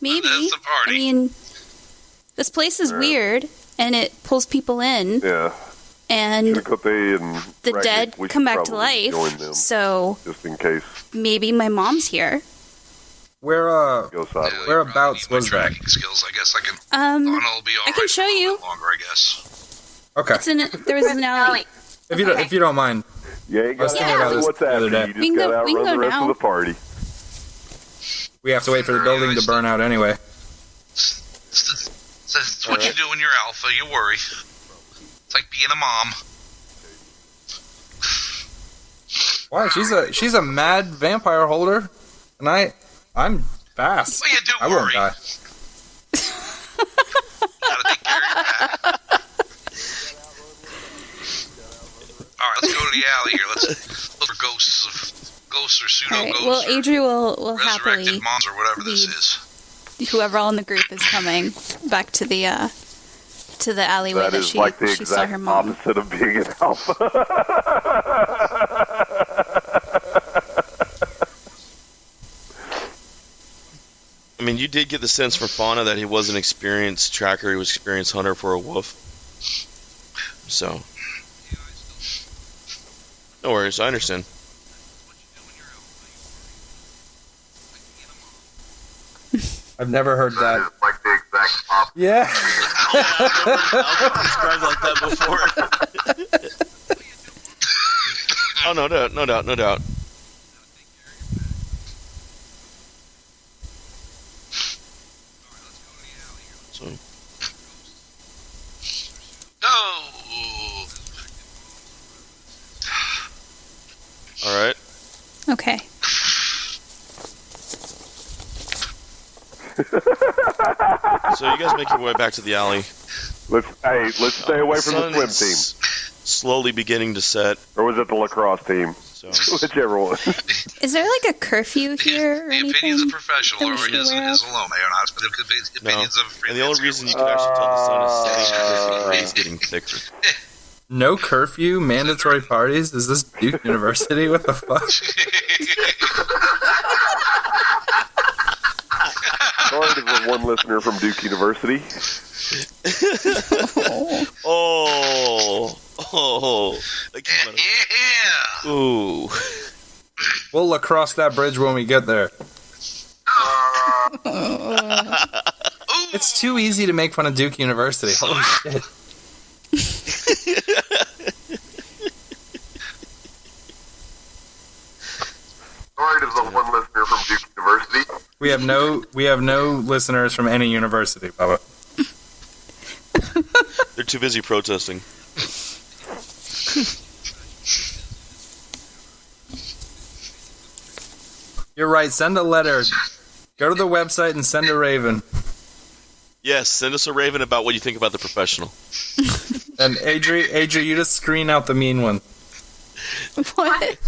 Maybe. That's the party. I mean, this place is weird, and it pulls people in, Yeah. and Chunicote and the Ragnick, dead we come should back to probably join life. them, So just in case maybe my mom's here. Where go sideways. Whereabouts my was that? tracking skills. I guess I can. Donna will be all I can right show for a little you. bit longer, I guess. Okay. There was an alley. If you don't mind. Yeah, you I was got thinking about to this what's the other after. day. You We can just got go- to we can outrun go the rest now. of the party. We have to wait for the building to burn out anyway. That's what you do when you're alpha. You worry. It's like being a mom. Why? She's a mad vampire holder, and I'm fast. Well, you do I won't worry. die. Gotta take care of your back. All right, let's go to the alley here. Let's look for ghosts or pseudo All right. ghosts. Well, or Adri will resurrected happily moms or whatever this lead. is. whoever all in the group is coming back to the alleyway That that is she like the she saw her exact mom. opposite of being an alpha. I mean, you did get the sense from Fauna that he was an experienced tracker. He was an experienced hunter for a wolf. So, no worries. I understand. I've never heard That that. is like the exact opposite. Yeah. Described like that before. Oh, no doubt, no doubt, no doubt. So, No. all right. Okay. So you guys make your way back to the alley. Let's stay away from the swim Sun's team. Slowly beginning to set. Or was it the lacrosse team? So, Whichever one. Is there like a curfew here or The anything? opinions of professional that we or should his aware of? alone. They are not the no. opinions of And the only freelance reason you heroes. can actually tell the sun is setting is because the rays getting thicker. No curfew, mandatory parties? Is this Duke University? What the fuck? Sorry to the one listener from Duke University. Oh. That came out of- Yeah. Ooh. We'll lacrosse that bridge when we get there. It's too easy to make fun of Duke University. Holy shit. Sorry to the one listener from Duke University. We have no listeners from any university, Bubba. They're too busy protesting. You're right, send a letter. Go to the website and send a raven. Yes, send us a raven about what you think about the professional. And Adri, you just screen out the mean one. What?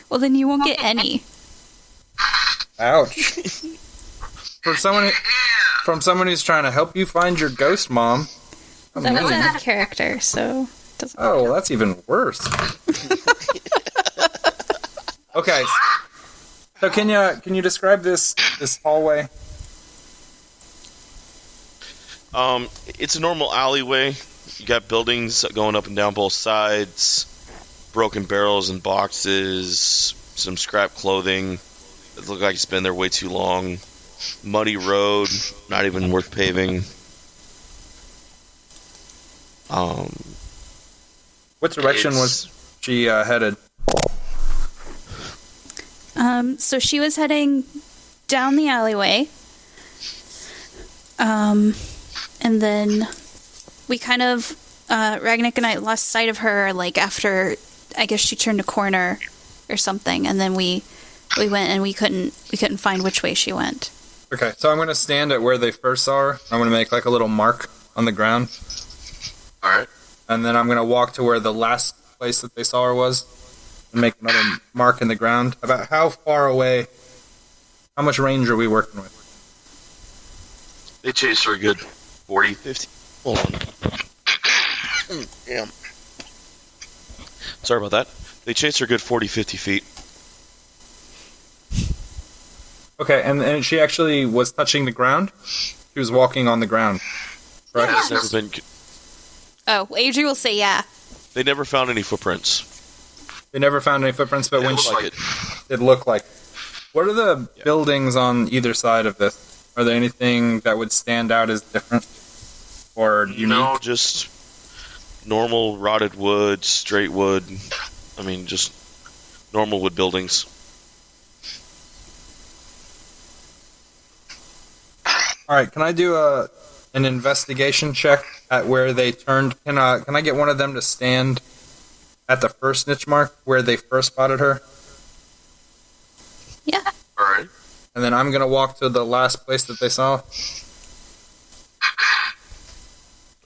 Well, then you won't get any. Ouch. From someone who's trying to help you find your ghost mom. That was in character, so it doesn't. Oh, well, that's even worse. Okay. So can you describe this hallway? It's a normal alleyway. You got buildings going up and down both sides, broken barrels and boxes, some scrap clothing that look like it's been there way too long, muddy road, not even worth paving. What direction was she headed? So she was heading down the alleyway. And then we kind of, Ragnick and I lost sight of her, like, after, I guess she turned a corner or something, and then we went and we couldn't find which way she went. Okay, so I'm going to stand at where they first saw her. I'm going to make like a little mark on the ground. All right. And then I'm going to walk to where the last place that they saw her was. and make another mark in the ground. About how far away, how much range are we working with? They chase her a good 40, 50. Hold on. Damn. Sorry about that. They chase her a good 40, 50 feet. Okay, and she actually was touching the ground? She was walking on the ground. Correct? It's never been. Oh, Adri will say yeah. They never found any footprints. They never found any footprints, but It when looked like it. it looked like. What are the buildings on either side of this? Are there anything that would stand out as different or unique? No, just normal rotted wood, straight wood. I mean, just normal wood buildings. All right, can I do an investigation check at where they turned? Can I get one of them to stand at the first niche mark where they first spotted her? Yeah. All right. And then I'm going to walk to the last place that they saw.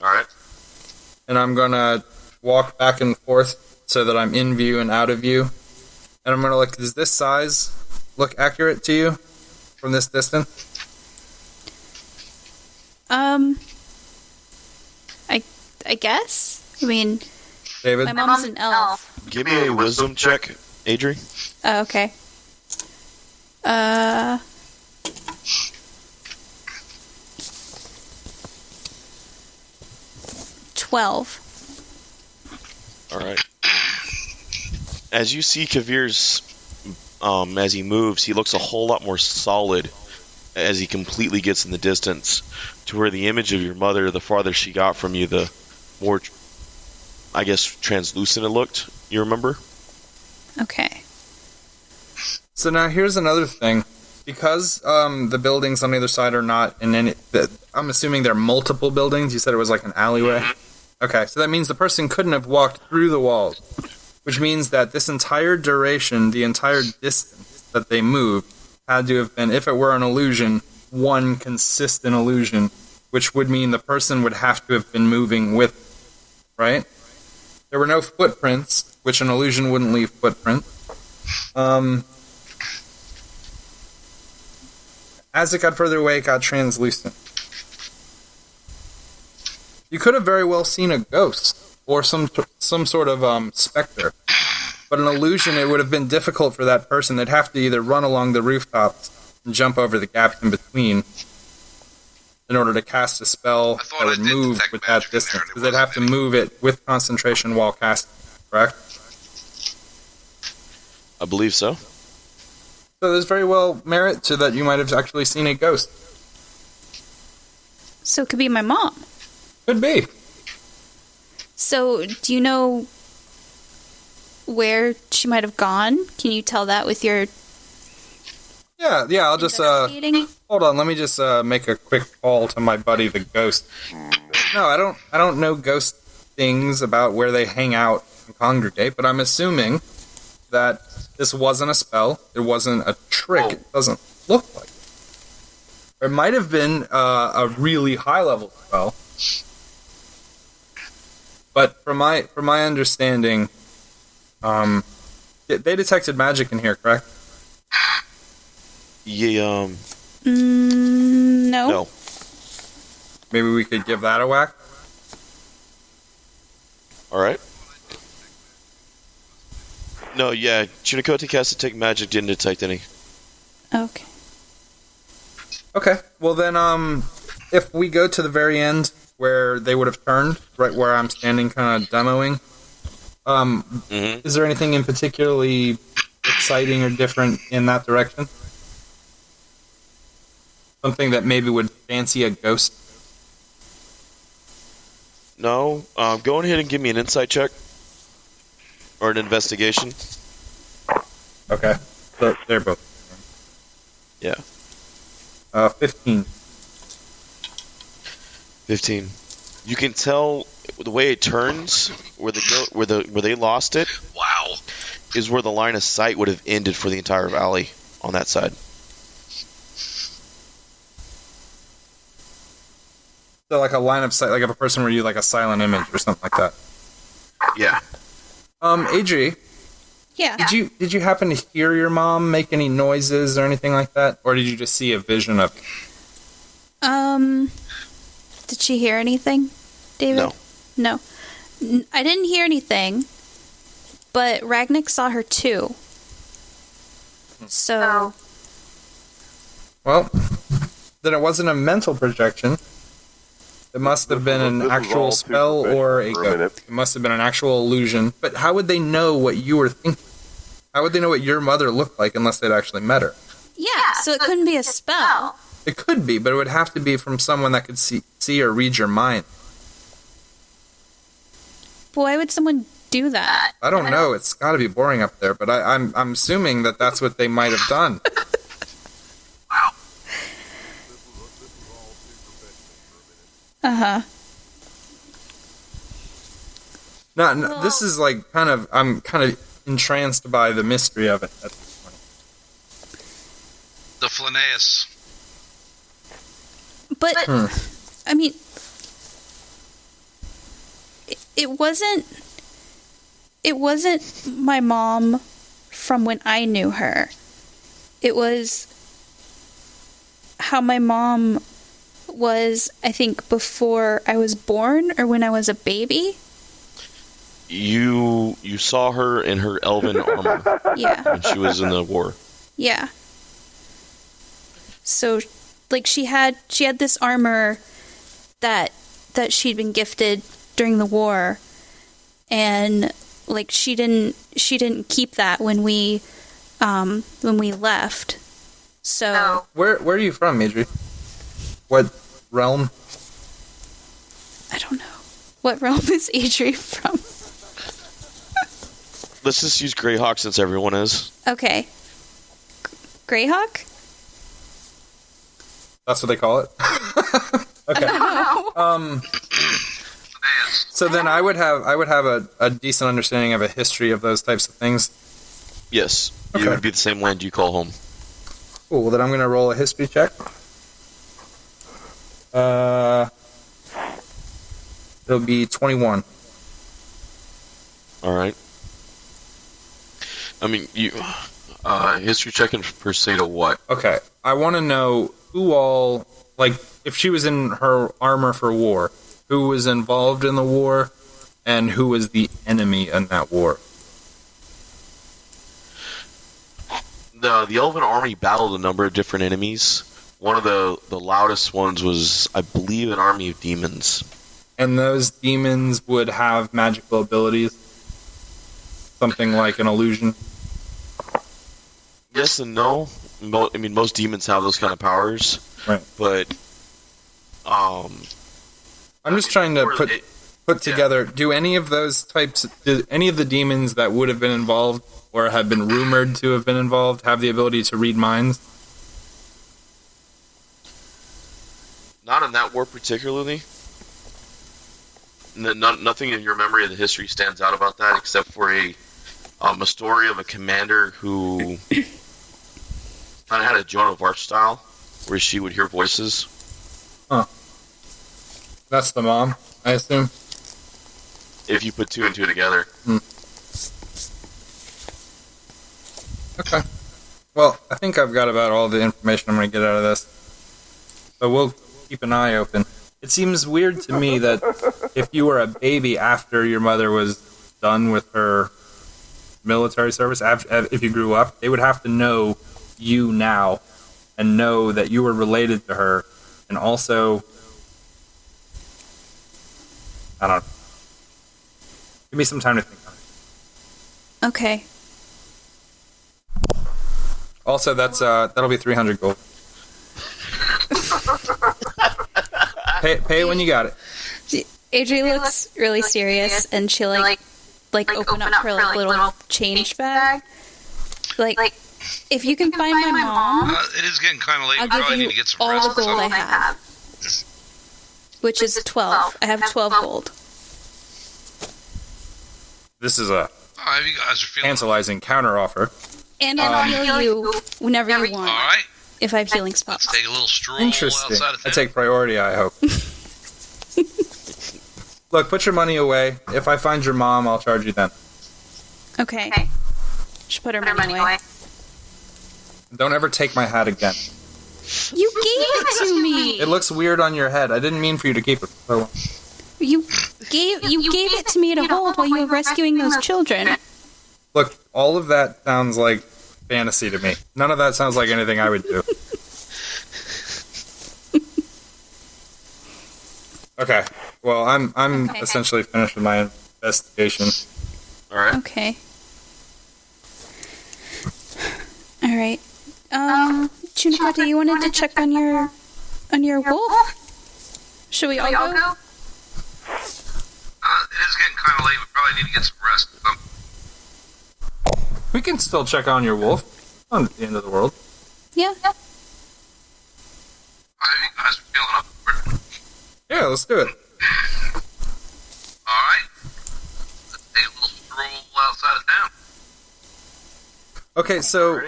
All right. And I'm going to walk back and forth so that I'm in view and out of view. And I'm going to look, does this size look accurate to you from this distance? I guess. I mean, David? my mom's an elf. Give me a wisdom check, Adri. Oh, okay. 12. All right. As you see Kavir's, as he moves, he looks a whole lot more solid as he completely gets in the distance to where the image of your mother, the farther she got from you, the more, I guess, translucent it looked. You remember? Okay. So now here's another thing. Because the buildings on the other side are not in any... I'm assuming they're multiple buildings. You said it was like an alleyway? Okay, so that means the person couldn't have walked through the walls. Which means that this entire duration, the entire distance that they moved, had to have been, if it were an illusion, one consistent illusion. Which would mean the person would have to have been moving with it, right? There were no footprints, which an illusion wouldn't leave footprint. As it got further away, it got translucent. You could have very well seen a ghost or some sort of specter. But an illusion, it would have been difficult for that person. They'd have to either run along the rooftops and jump over the gaps in between in order to cast a spell that would move with that distance. Because they'd have to move it with concentration while casting, correct? I believe so. So there's very well merit to that you might have actually seen a ghost. So it could be my mom. Could be. So, do you know where she might have gone? Can you tell that with your Yeah, I'll just, investigating? hold on, let me just make a quick call to my buddy, the ghost. No, I don't know ghost things about where they hang out and congregate, but I'm assuming that this wasn't a spell, it wasn't a trick, it doesn't look like it. It might have been a really high-level spell, but from my understanding, they detected magic in here, correct? Yeah. No. No. Maybe we could give that a whack? All right. No, yeah. Chunikote cast Detect Magic, didn't detect any. Okay. Okay, well then, if we go to the very end where they would have turned, right where I'm standing kind of demoing, is there anything in particularly exciting or different in that direction? Something that maybe would fancy a ghost? No. Go ahead and give me an insight check. Or an investigation. Okay, so they're both. Yeah. 15. 15. You can tell the way it turns, where they lost it. Wow. Is where the line of sight would have ended for the entire valley on that side. So like a line of sight, like if a person were you like a silent image or something like that. Yeah. Adri, Yeah. Did you happen to hear your mom make any noises or anything like that, or did you just see a vision of it? Did she hear anything, David? No. I didn't hear anything, but Ragnick saw her too. So, Well, then it wasn't a mental projection. It must have been an This was actual all too spell or professional for a minute. it must have been an actual illusion. But how would they know what you were thinking? How would they know what your mother looked like unless they'd actually met her? yeah, so it couldn't be a spell. It could be, but it would have to be from someone that could see or read your mind. But why would someone do that? I don't know. It's got to be boring up there, but I'm assuming that that's what they might have done. Uh-huh. No, this is like I'm kind of entranced by the mystery of it at this point. The Flaneus. But, I mean, it wasn't my mom from when I knew her. It was how my mom was, I think, before I was born or when I was a baby. You saw her in her elven armor Yeah. when she was in the war. Yeah. So, like, she had this armor that she'd been gifted during the war, and like she didn't keep that when we left. So Where are you from, Adri? What realm? I don't know. What realm is Adri from? Let's just use Greyhawk since everyone is. Okay. Greyhawk? That's what they call it. Okay. So then I would have a decent understanding of a history of those types of things. Yes, Okay. it would be the same land you call home. Cool. Then I'm going to roll a history check. It'll be 21. All right. I mean, you history checking per se to what? Okay. I want to know who all, like, if she was in her armor for war, who was involved in the war, and who was the enemy in that war. The Elven army battled a number of different enemies. One of the loudest ones was, I believe, an army of demons. And those demons would have magical abilities. Something like an illusion. Yes and no. I mean, most demons have those kind of powers. Right. But, I'm just trying to put together, do any of those types, do any of the demons that would have been involved or have been rumored to have been involved have the ability to read minds? not in that war particularly. Nothing in your memory of the history stands out about that, except for a story of a commander who kind of had a Joan of Arc style, where she would hear voices. Huh. That's the mom, I assume? If you put two and two together. Okay. Well, I think I've got about all the information I'm going to get out of this. So we'll keep an eye open. It seems weird to me that if you were a baby after your mother was done with her military service, if you grew up, they would have to know you now and know that you were related to her. And also, I don't know. Give me some time to think on it. Okay. Also, that'll be 300 gold. Pay it when you got it. Adri looks really serious, and she like open up her little change bag. Like, if you can find my mom, It is getting kind of late. I'll We probably give need you to get some all rest. the gold I have, which is 12. I have 12 gold. This is a Oh, if you guys are feeling tantalizing counteroffer. And I'll heal you whenever you want, all right, if I have healing let's spots. take a little stroll Interesting. outside of I town. take priority, I hope. Look, put your money away. If I find your mom, I'll charge you then. Okay. Should put her money away. Don't ever take my hat again. You gave it to me. It looks weird on your head. I didn't mean for you to keep it so long. You gave it to me to hold while you were rescuing those children. Look, all of that sounds like fantasy to me. None of that sounds like anything I would do. Okay. Well, I'm essentially finished with my investigation. All right. Okay. All right. Chunikote, you wanted to check on your wolf? Should we all go? It is getting kind of late. We probably need to get some rest. We can still check on your wolf. Not at the end of the world. Yeah. How you guys feeling up for it? Yeah, let's do it. All right. Let's take a little stroll outside of town. Okay, so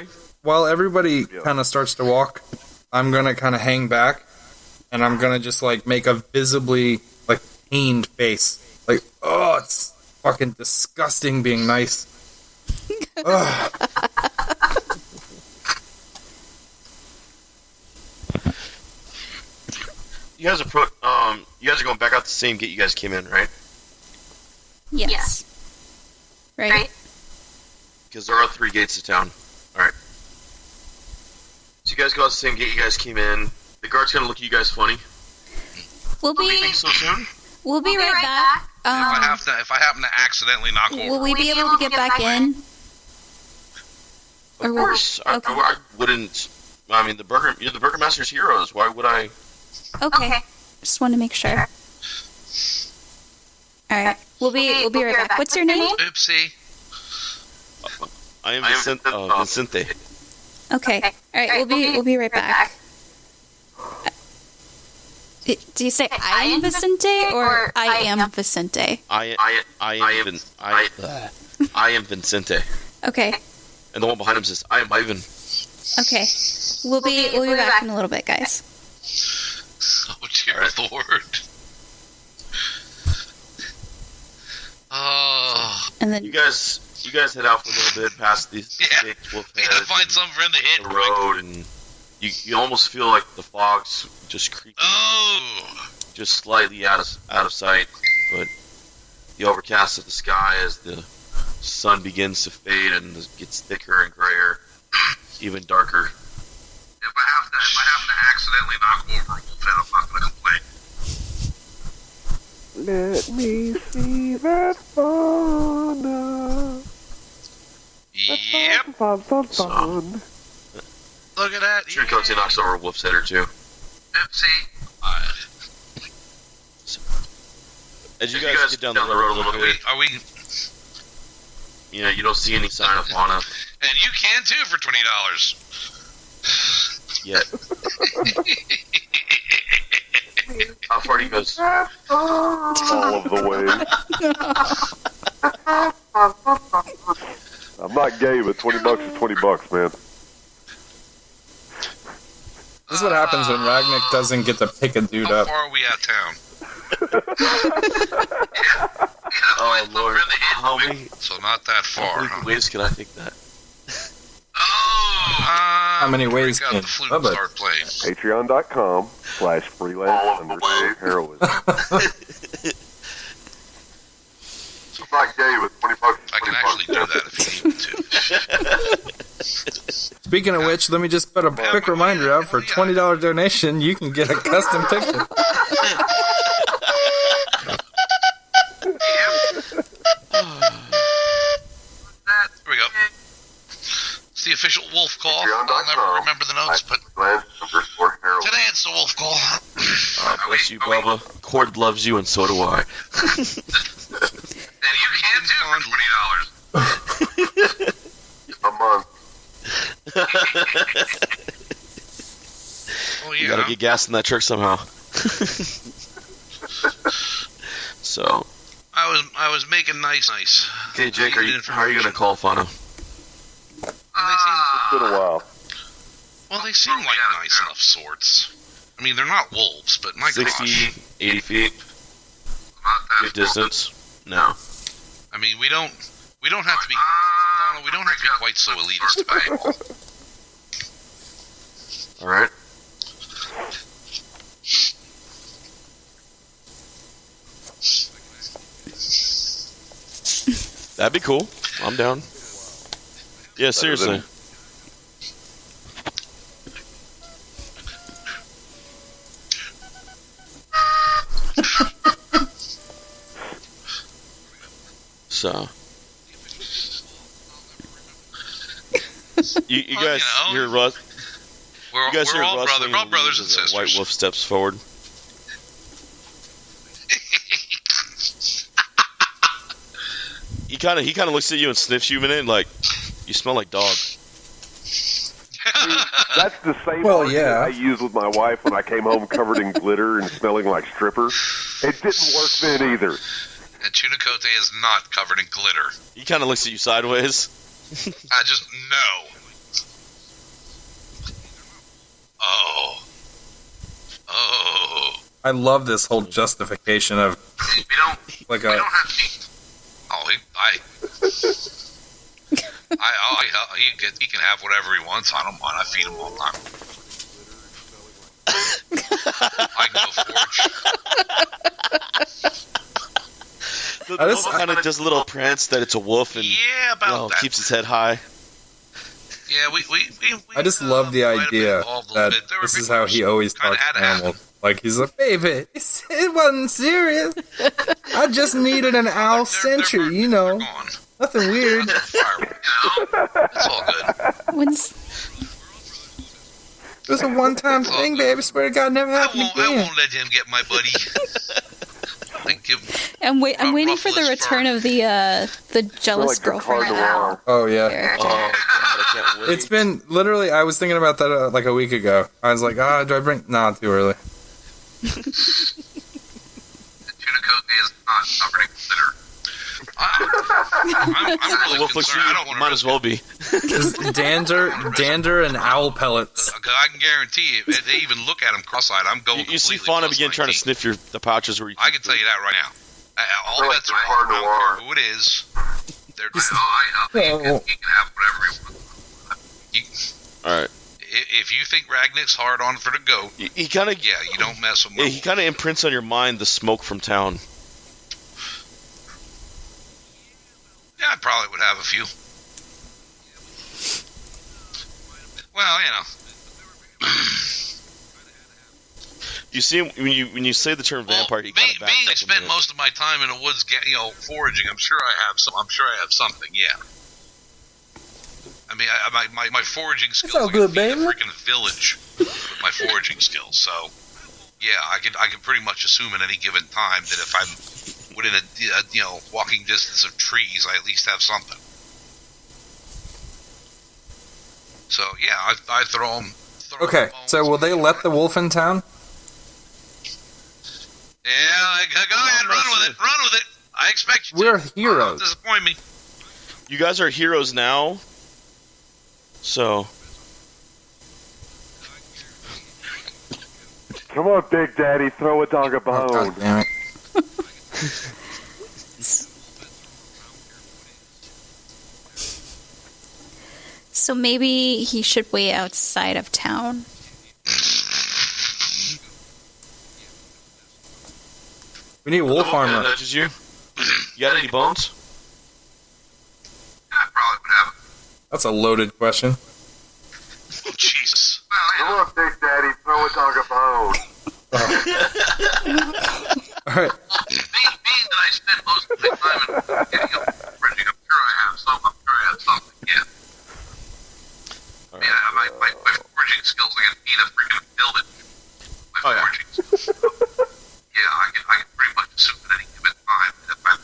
while everybody kind of starts to walk, I'm going to kind of hang back, and I'm going to just, like, make a visibly, like, pained face. Like, oh, it's fucking disgusting being nice. Ugh. You guys are going back out the same gate you guys came in, right? Yes. Right? Because there are 3 gates to town. All right. So you guys go out the same gate you guys came in. The guard's gonna look at you guys funny. We'll be So soon? right back. If I happen to accidentally knock over, Will we be able to get back in? Of course. I wouldn't. I mean, you're the Burgermaster's heroes. Why would I? Okay. Just want to make sure. All right. We'll be right back. What's your name? Oopsie. I am Vicente. Okay. All right. We'll be right back. Do you say I am Vicente or I am Vicente? I am Vicente. Okay. And the one behind him says, I am Ivan. Okay. We'll be back in a little bit, guys. Oh dear Lord. Oh. And then You guys head out for a little bit past these big wolf We gotta find some friend to hit the road, and you almost feel like the fog's just creeping, just slightly out of sight. But the overcast of the sky as the sun begins to fade and gets thicker and grayer, even darker. If I happen to accidentally knock over a wolf head, I'm not gonna complain. Let me see that fauna. Yep. Fun. Look at that. Chunikote knocks over a wolf's head or two. Oopsie. As you guys get down the road a little bit, Are we? you don't see any sign of fauna And you can too for $20. yet. How far do you go? All of the way. I'm not gay, but $20 is $20, man. This is what happens when Ragnick doesn't get to pick a dude How up. far are we out of town? Oh Lord, how many So not that far, huh? ways can I think that? How many ways got can the flute Bubba- start playing? Patreon.com/freelance_heroism. I'm not gay with $20. I can actually do that if you need me to. Speaking of which, let me just put a quick reminder out for a $20 donation. You can get a custom picture. There we go. It's the official wolf call. I'll never remember the notes, but Glenn_heroism. today it's the wolf call. Bless you, Bubba. Cord loves you, and so do I. And you can too for $20. A month. Oh You yeah. gotta get gas in that truck somehow. So, I was making nice. okay, Jake, how are you gonna call Fano? It's been a while. Well, they seem like nice enough sorts. I mean, they're not wolves, but my 60, gosh. 80 feet, Not that good distance? No. I mean, we don't have to be. Donna, we don't have to be quite so elitist about it. All right. That'd be cool. I'm down. Yeah, seriously. So, you Well, guys you know, hear Russ? We're, You guys we're hear all rustling brothers and leaves as a White sisters. Wolf steps forward. He kind of looks at you and sniffs you a minute, like you smell like dog. That's the same Well, argument yeah. I used with my wife when I came home covered in glitter and smelling like stripper. It didn't work then either. And Chunicote is not covered in glitter. He kind of looks at you sideways. I just know. Oh. I love this whole justification of We don't like we don't have to. Oh, he can have whatever he wants. I don't mind. I feed him all the time. I can go forage. The wolf kind of does a little prance that it's a wolf and Yeah, about that. keeps his head high. Yeah, we I just love the might have been idea involved a little that bit. There were this is people how he always kinda talks had to to happen. animals. Like he's like, baby, it wasn't serious. I just needed an owl sentry, you know, Gone. nothing weird. Fireworks, you know? It's all good. When's It was a one-time thing, baby. Swear to God, never I happened won't again. let him get my buddy. Thank you. I'm waiting Ruffle for the his return fur. of the jealous like the girlfriend Cardinal owl. Owl. Oh yeah, There. Oh, God, I can't wait. it's been literally. I was thinking about that like a week ago. I was like, do I bring? Nah, too early. Chunicote is not covered in glitter. I'm really Wolf looks concerned. I at don't you. want Might to as well be. Dander, and owl pellets. I can guarantee you, if they even look at him cross-eyed, I'm going You see completely Fauna plus begin trying to 19. sniff the pouches where you. I can tell you that right now. All They're like bets the are off. I Cardinal don't care Owl. who it is. They're he can have whatever he wants. All right. If you think Ragnick's hard on for the goat, He kind of. yeah, you don't mess with Yeah, him. he kind of imprints on your mind the smoke from town. Yeah, I probably would have a few. Well, you know. You see him when you say the term vampire. He kind of backs being I up a spent minute. most of my time in the woods, foraging. I'm sure I have some. I'm sure I have something. Yeah. I mean, my foraging skills. all I good, can feed baby. a freaking village with my foraging skills. So, yeah, I can pretty much assume at any given time that if I'm within a walking distance of trees, I at least have something. So yeah, I throw them. Okay, so will they let the wolf in town? Yeah, go ahead, run with it. Run with it. I expect you to. We're Don't heroes. disappoint me. You guys are heroes now. So Come on, Big Daddy, throw a dog a Oh, bone. God damn it. So maybe he should wait outside of town. We need wolf armor. Nudges you. You got any bones? I probably would have. That's a loaded question. Oh, Jesus. Come on, Big Daddy, throw a dog a bone. All right. Being that I spent most of my time in foraging, I'm sure I have some. I'm sure I have something. Yeah. Yeah, my foraging skills. I can eat a freaking village. My foraging skills. So, yeah, I can pretty much assume at any given time that if I'm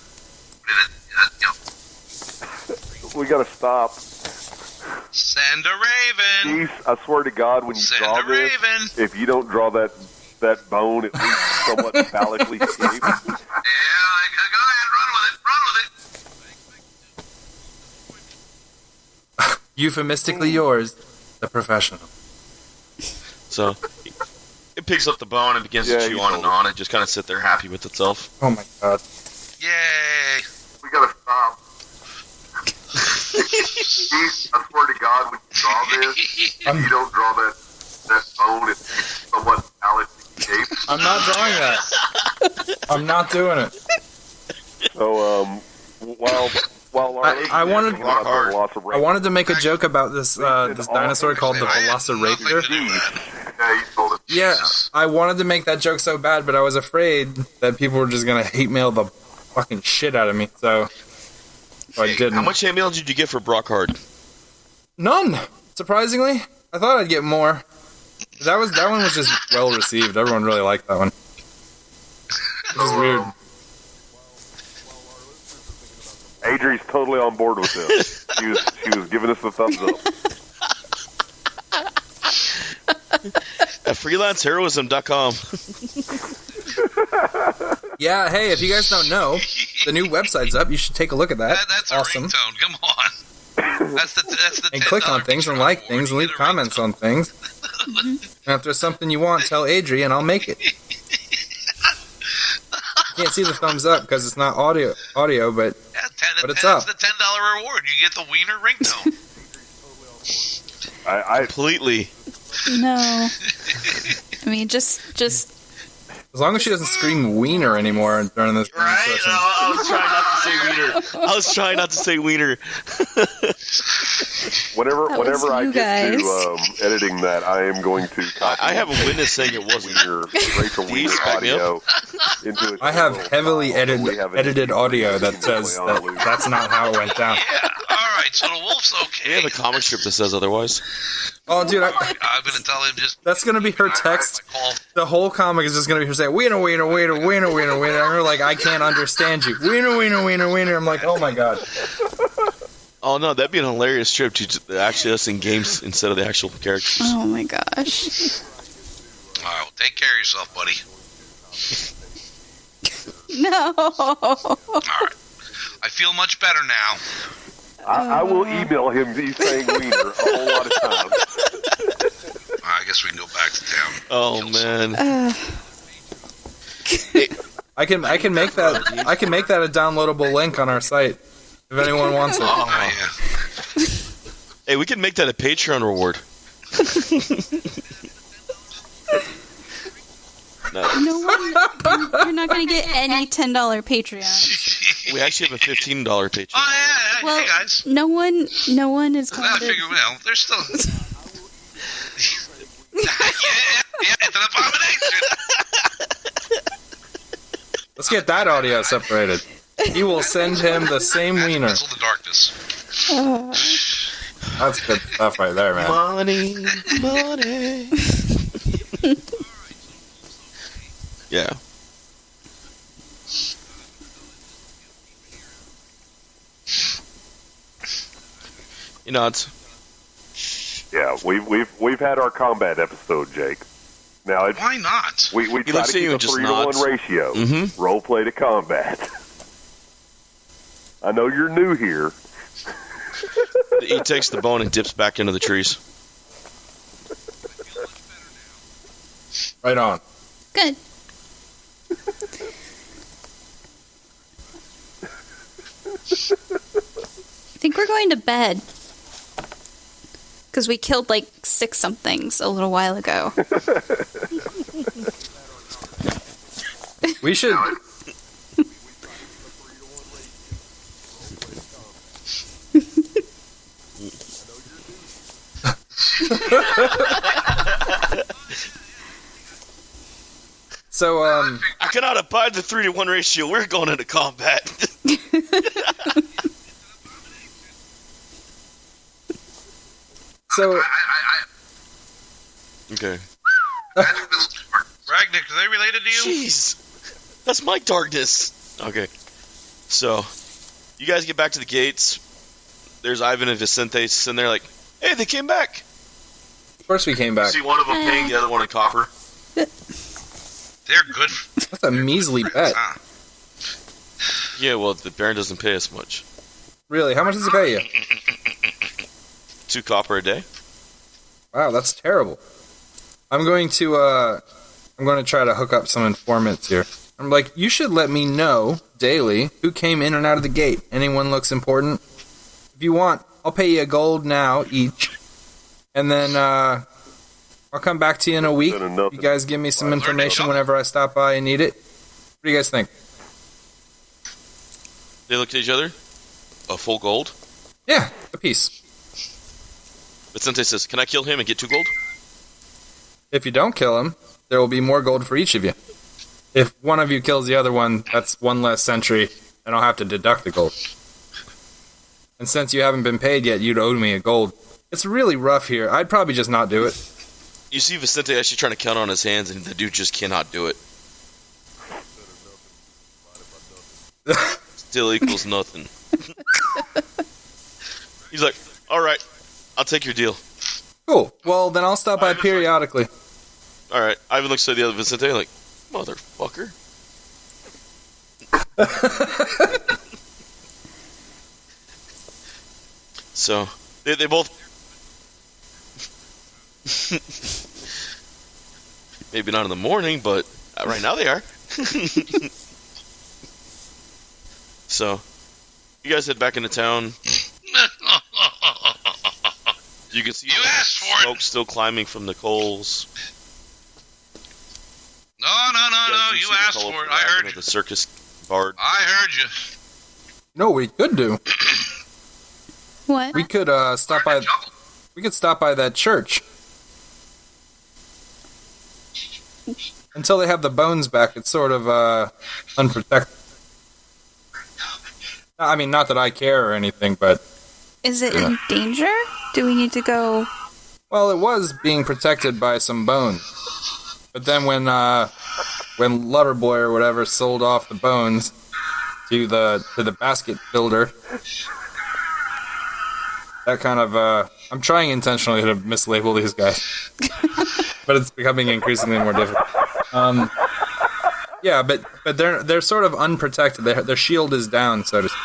We gotta stop. send a raven. Geese, I swear to God, when you Send draw a this, raven. if you don't draw that bone at least somewhat phallically shaped, Yeah, go ahead, run with it. Euphemistically yours, the professional. So it picks up the bone and begins Yeah, to chew you on told and on. It just kind of sit there happy with itself. Oh my God. Yay. We gotta stop. Keith, I swear to God, when you draw this, you don't draw that bone. It's somewhat Alex Escape. I'm not drawing that. I'm not doing it. So, while I wanted- Velociraptor, I wanted to make a joke about this this dinosaur called the Velociraptor. Yeah, you told us. Yeah, I wanted to make that joke so bad, but I was afraid that people were just gonna hate mail the fucking shit out of me. So I didn't. How much hate mail did you get for Brockhard? None. Surprisingly, I thought I'd get more. That one was just well received. Everyone really liked that one. Which is weird. Adri's totally on board with this. She was giving us the thumbs up. At freelanceheroism.com. Yeah, hey, if you guys don't know, the new website's up. You should take a look at that. That's awesome. a ringtone. Come on. That's the And click on things and like things and leave comments on things. And if there's something you want, tell Adri and I'll make it. You can't see the thumbs up because it's not audio, but it's up. That's the $10 reward. You get the wiener ringtone. I Completely. No. I mean, just As long as she doesn't scream wiener anymore during this Right? session. No, I was trying not to say wiener. I was trying not to say wiener. whenever That was I you get guys. to editing that, I am going to copy I have a witness saying it wasn't. your Rachel Do you Wiener back me up? audio into a I have little heavily file that we have an edited audio that editing says way on that that's not how it went down. Yeah. All right. So the wolf's okay. We have a comic strip that says otherwise. Oh, dude, I'm gonna tell him just. that's gonna be her text. I call. The whole comic is just gonna be her saying wiener, wiener, wiener, wiener, wiener, wiener. And her like, I can't understand you. Wiener, wiener, wiener, wiener. I'm like, oh my god. Oh no, that'd be an hilarious strip to actually us in games instead of the actual characters. oh my gosh. All right. Well, take care of yourself, buddy. No. All right. I feel much better now. I will email him. He's saying wiener a whole lot of times. I guess we can go back to town. Oh man. I can make that a downloadable link on our site if anyone wants it. Oh, yeah. Hey, we can make that a Patreon reward. No, No one. You're not going to get any $10 Patreon. we actually have a $15 Patreon. Oh, yeah. Well, Hey, guys. no one is I going to. figure, well, there's still. yeah, it's an abomination. Let's get that audio separated. He will send him the same wiener. That's the darkness. That's good stuff right there, man. Money, money. Yeah. You know, it's Yeah, we've had our combat episode, Jake. Now it's Why not? we try to looks at keep you a and just 3-to-1 nods. ratio. Mhm. Role play to combat. I know you're new here. he takes the bone and dips back into the trees. Right on. Good. I think we're going to bed. Because we killed like 6 somethings a little while ago. We should. So, I cannot abide the 3-to-1 ratio. We're going into combat. so Okay. Ragnick, are they related to you? Jeez. That's my darkness. Okay. So, you guys get back to the gates. There's Ivan and Vicente sitting there like, hey, they came back. of course we came back. See one of them paying the other one in copper. They're good. That's a measly bet. Huh. Yeah, well, the Baron doesn't pay us much. Really, how much does it pay you? 2 copper a day. Wow, that's terrible. I'm going to try to hook up some informants here. I'm like, you should let me know daily who came in and out of the gate. Anyone looks important? If you want, I'll pay you $1 now each, and then I'll come back to you in a week. You guys give me some information whenever I stop by and need it. What do you guys think? They look at each other. A full gold? Yeah, a piece. Vicente says, can I kill him and get 2 gold? If you don't kill him, there will be more gold for each of you. If one of you kills the other one, that's 1 less century, and I'll have to deduct the gold. And since you haven't been paid yet, you'd owe me a gold. It's really rough here. I'd probably just not do it. You see Vicente actually trying to count on his hands, and the dude just cannot do it. Still equals nothing. He's like, all right, I'll take your deal. Cool. Well, then I'll stop by periodically. All right. Ivan looks at the other Vicente like, motherfucker. So, they both... Maybe not in the morning, but right now they are. So, you guys head back into town. You can see smoke still climbing from the coals. No. You asked for it. I heard you. The circus bard. I heard you. No, we could do. What? We could stop by. We could stop by that church. Until they have the bones back, it's sort of unprotected. I mean, not that I care or anything, but... Is it in danger? Do we need to go... Well, it was being protected by some bones. But then when Loverboy or whatever sold off the bones to the basket builder, that kind of... I'm trying intentionally to mislabel these guys. But it's becoming increasingly more difficult. Yeah, but they're sort of unprotected. Their shield is down, so to speak.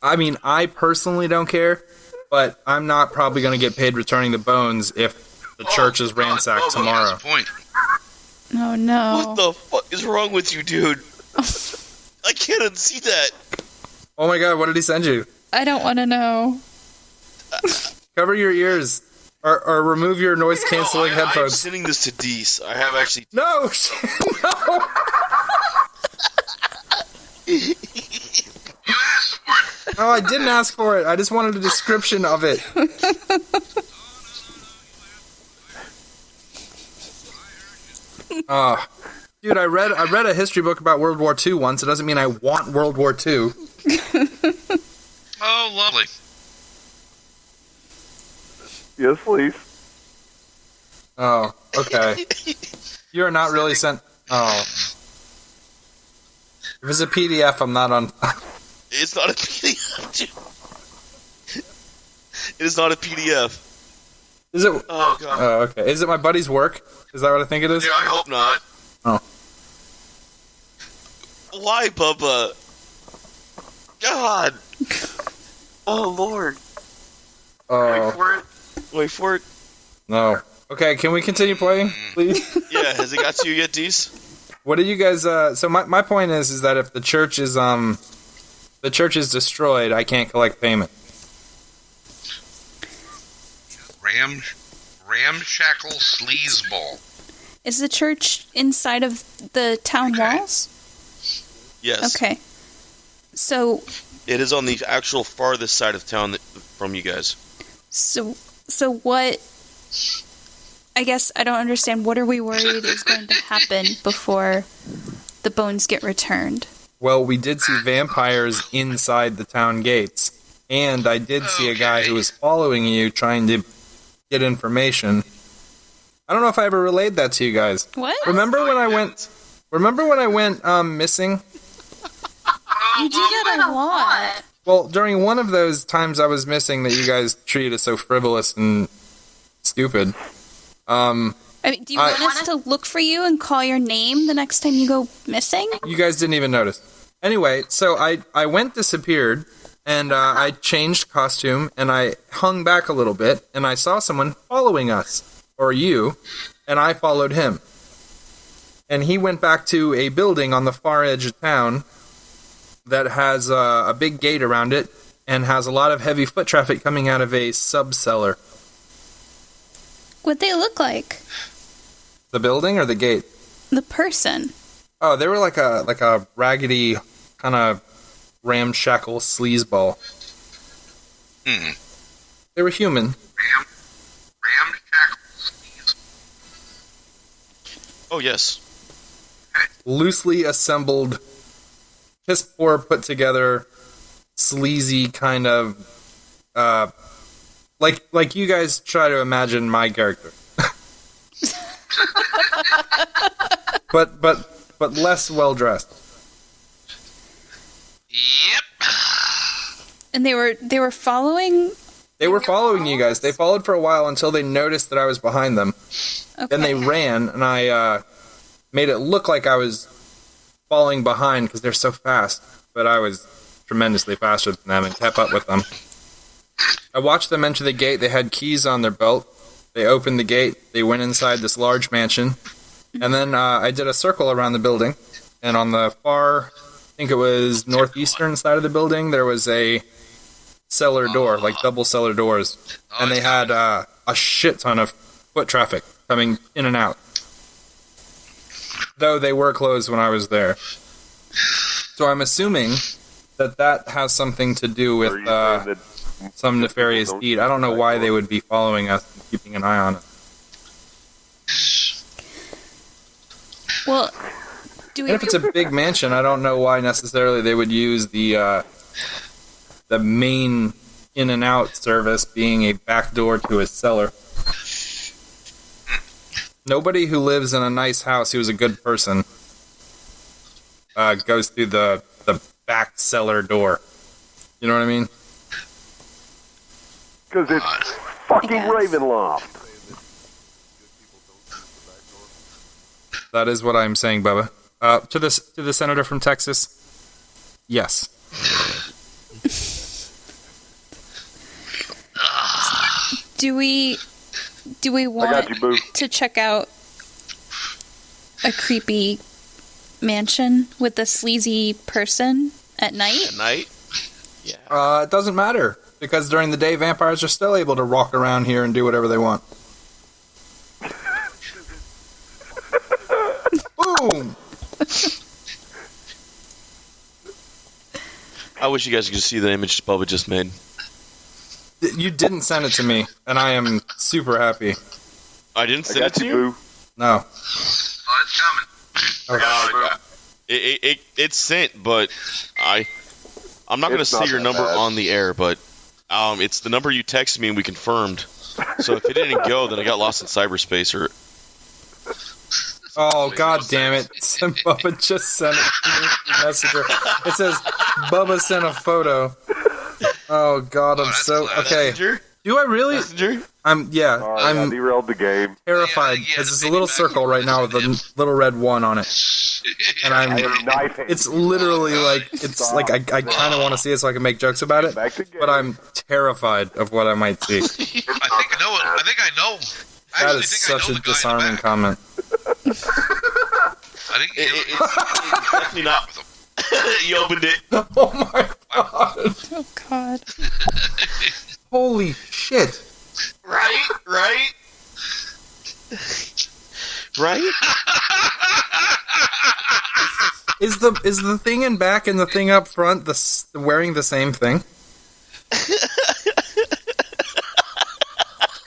I mean, I personally don't care, but I'm not probably going to get paid returning the bones if the church is ransacked tomorrow. Oh no! What the fuck is wrong with you, dude? I can't unsee that. Oh my god! What did he send you? I don't want to know. Cover your ears. Or remove your noise-canceling headphones. I'm sending this to Deese. I have actually... No! No! No, I didn't ask for it. I just wanted a description of it. Dude, I read a history book about World War II once. It doesn't mean I want World War II. Oh, lovely. Yes, please. Oh, okay. You're not really sent... Oh. If it's a PDF, I'm not on... It's not a PDF. It is not a PDF. Is it... Oh, God. Oh, okay. Is it my buddy's work? Is that what I think it is? Yeah, I hope not. Oh. Why, Bubba? God. Oh, Lord. Oh. Wait for it. No. Okay, can we continue playing, please? Yeah, has it got to you yet, Deese? What do you guys... So my point is that if the church is destroyed, I can't collect payment. Ramshackle sleazeball. Is the church inside of the town walls? Yes. Okay. So... It is on the actual farthest side of town from you guys. So what... I guess I don't understand. What are we worried is going to happen before the bones get returned? Well, we did see vampires inside the town gates. And I did see a guy who was following you trying to get information. I don't know if I ever relayed that to you guys. What? Remember when I went missing? You do that a lot. Well, during one of those times I was missing that you guys treated as so frivolous and stupid. I mean, do you want us to look for you and call your name the next time you go missing? You guys didn't even notice. Anyway, so I went disappeared, and I changed costume, and I hung back a little bit, and I saw someone following us, or you, and I followed him. And he went back to a building on the far edge of town that has a big gate around it, and has a lot of heavy foot traffic coming out of a sub-cellar. What'd they look like? The building or the gate? The person. Oh, they were like a raggedy, kind of ramshackle sleazeball. They were human. Oh, yes. Loosely assembled, piss poor put together, sleazy kind of, like you guys try to imagine my character. but less well dressed. Yep. And they were following. They were following you guys. They followed for a while until they noticed that I was behind them. Okay. Then they ran, and I made it look like I was falling behind because they're so fast. But I was tremendously faster than them and kept up with them. I watched them enter the gate. They had keys on their belt. They opened the gate. They went inside this large mansion. And then I did a circle around the building. And on the far, I think it was northeastern side of the building, there was a cellar door, like double cellar doors. And they had a shit ton of foot traffic coming in and out. Though they were closed when I was there. So I'm assuming that has something to do with some nefarious deed. I don't know why they would be following us and keeping an eye on us. Well, do we? And if it's a big mansion, I don't know why necessarily they would use the main in and out service being a back door to a cellar. Nobody who lives in a nice house who's a good person goes through the back cellar door. You know what I mean? Because it's fucking Ravenloft. That is what I'm saying, Bubba. To the senator from Texas, yes. Do we want to check out a creepy mansion with a sleazy person at night? At night? Yeah. It doesn't matter, because during the day, vampires are still able to walk around here and do whatever they want. Boom! I wish you guys could see the image Bubba just made. You didn't send it to me, and I am super happy. I didn't send it to you? Boo. No. Oh, it's coming. Okay. It's sent, but I'm not going to It's say not your that number bad. on the air, but it's the number you texted me and we confirmed. So if it didn't go, then I got lost in cyberspace or... Oh, god damn it. Bubba just sent a messenger. It says, Bubba sent a photo. Oh god, I'm so... Okay. Messenger? Do I really? Messenger? I'm I I'm derailed the game. terrified. Yeah, There's the a little baby circle right now with a little red one on it. And I am knife it's literally like, it's like, I kind of want to see it so I can make jokes about it, Back to game. but I'm terrified of what I might see. I think I know. I That actually is think I know such a the guy in the disarming back. comment. I think It's definitely not... You opened it. Oh my god. Oh god. Holy shit. Right? Right? Is the thing in back and the thing up front wearing the same thing?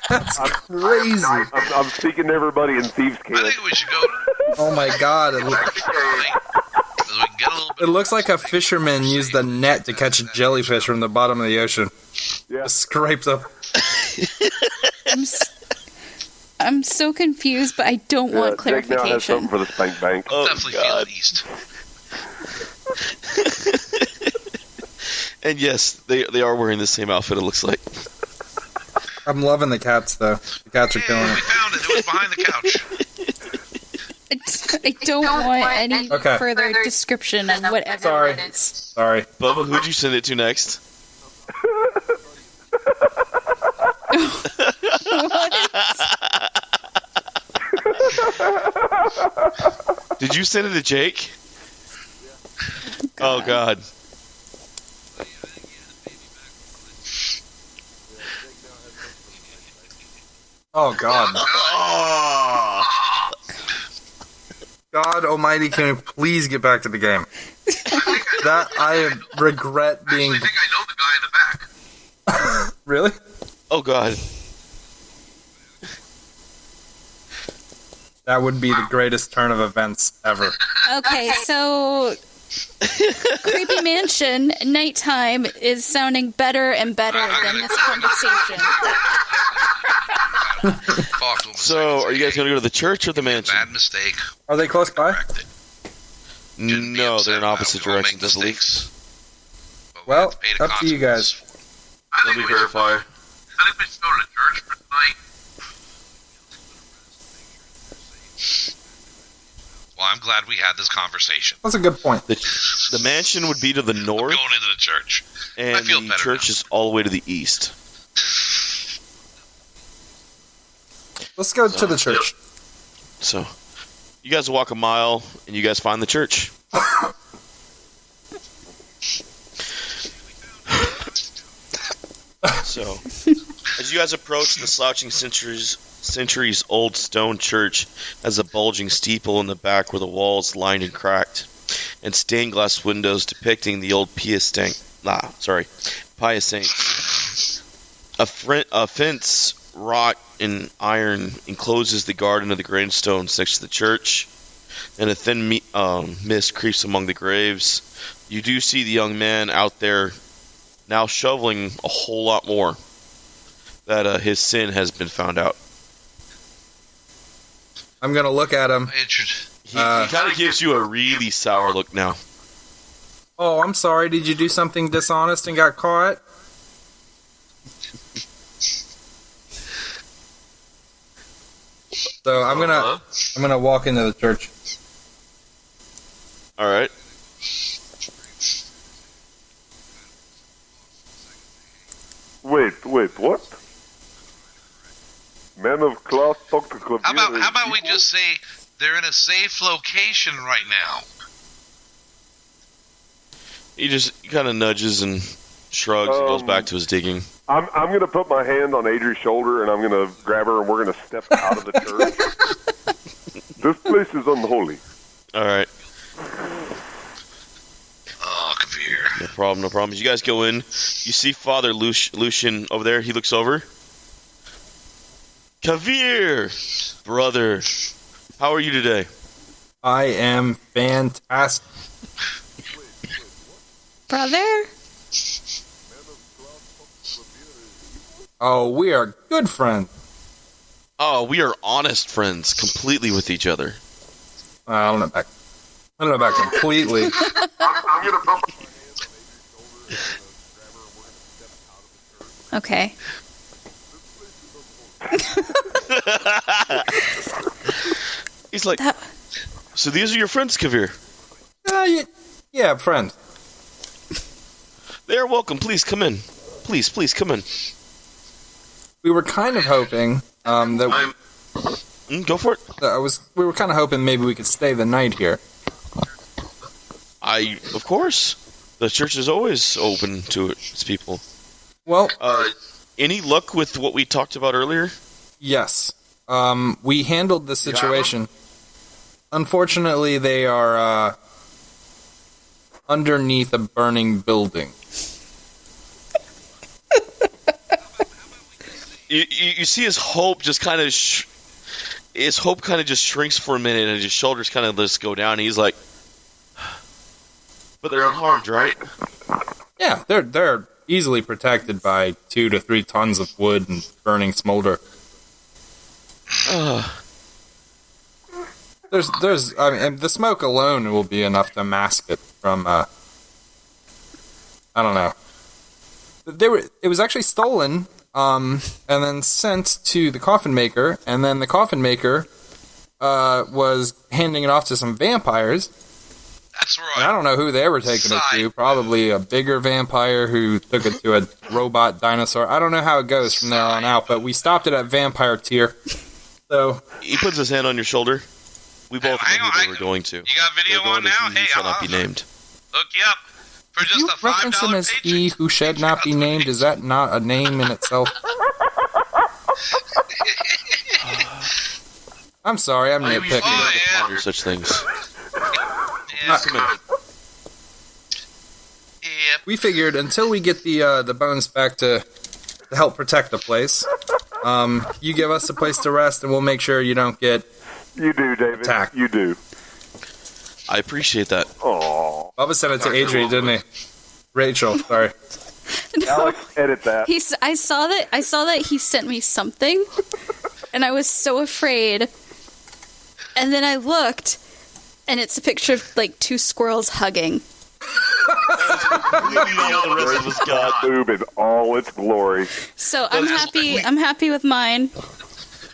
That's crazy. I'm speaking to everybody in Thieves' I Camp. think we should go. Oh my god. As we can get a little It bit. looks like a fisherman used a net to catch a jellyfish from the bottom of the ocean. Yeah. Just scraped up. I'm so confused, but I don't want Jake now has something clarification. for the spank bank. Oh, Definitely God. feel east. And yes, they are wearing the same outfit, it looks like. I'm loving the cats, though. The cats are killing Yeah, we it. found it. It was behind the couch. I don't want any Okay. further description of whatever Sorry. it is. Sorry. Bubba, who'd you send it to next? Did you send it to Jake? Oh, God. Oh, God. Oh. God almighty, can we please get back to the game? That I regret being... I think I know the guy in the back. Really? Oh, God. That would be the greatest turn of events ever. Okay, so Creepy Mansion nighttime is sounding better and better than this conversation. Talk to him a So, second. are you guys going to go to the church or the mansion? Bad mistake. Are they close by? Correct it. Shouldn't be No, upset they're in about it. opposite We all make directions, I believe. mistakes. But we Well, have to pay the up to you guys. consequences. I Let think me we verify. I think we should go to church for tonight. Well, I'm glad we had this conversation. That's a good point. The mansion would be to the north, Going into the church. I and feel the better church now. is all the way to the east. Let's go to the church. So, you guys walk a mile, and you guys find the church. So, as you guys approach the slouching centuries old stone church, has a bulging steeple in the back where the walls lined and cracked, and stained glass windows depicting the old pious saints. A fence wrought in iron encloses the garden of the gravestones next to the church, and a thin mist creeps among the graves. You do see the young man out there now shoveling a whole lot more, that his sin has been found out. I'm going to look at him. He kind of gives you a really sour look now. Oh, I'm sorry. Did you do something dishonest and got caught? So I'm gonna walk into the church. All right. Wait, what? Man of cloth, talk to Clavier. How about we just say they're in a safe location right now? He just kind of nudges and shrugs and goes back to his digging. I'm going to put my hand on Adri's shoulder and I'm going to grab her and we're going to step out of the church. This place is unholy. All right. Oh, Kavir. No problem. As you guys go in, you see Father Lucian over there. He looks over. Kavir! Brother, how are you today? I am fantastic. Brother? Oh, we are good friends. Oh, we are honest friends, completely with each other. I don't know about completely. I'm going to put my Okay. He's like, That- so these are your friends, Kavir? Yeah, friend. They are welcome. Please come in. Please come in. We were kind of hoping that Go for it. we were kind of hoping maybe we could stay the night here. Of course. The church is always open to its people. Well, Any luck with what we talked about earlier? yes. We handled the situation. Unfortunately, they are underneath a burning building. You see his hope just kind of just shrinks for a minute, and his shoulders kind of just go down. And he's like, "But they're unharmed, right?" Yeah, they're easily protected by 2 to 3 tons of wood and burning smolder. I mean, the smoke alone will be enough to mask it from. I don't know. It was actually stolen. And then sent to the coffin maker, and then the coffin maker was handing it off to some vampires. That's right. And I don't know who they were taking it to. Probably a bigger vampire who took it to a robot dinosaur. I don't know how it goes from there on out, but we stopped it at vampire tier. So He puts his hand on your shoulder. We both Hang know on, who they hang were on. going to. You got video They're going on to now? He Who Hey, shall not be named. Hook you up for if just you a $5 reference him as paycheck. he who should not be named, is that not a name in itself? I'm sorry, I'm Oh, nitpicking. yeah. Ponder such things. Yeah. Come in. Yep. We figured until we get the bones back to help protect the place, you give us a place to rest, and we'll make sure you don't get. You do, David. Attack. You do. I appreciate that. Aw. Bubba sent it to Adri, didn't he? Rachel, sorry. Alex, edit that. I saw that he sent me something, and I was so afraid. And then I looked, and it's a picture of like two squirrels hugging. The rest of us got. Boob in all its glory. So I'm happy. I'm happy with mine.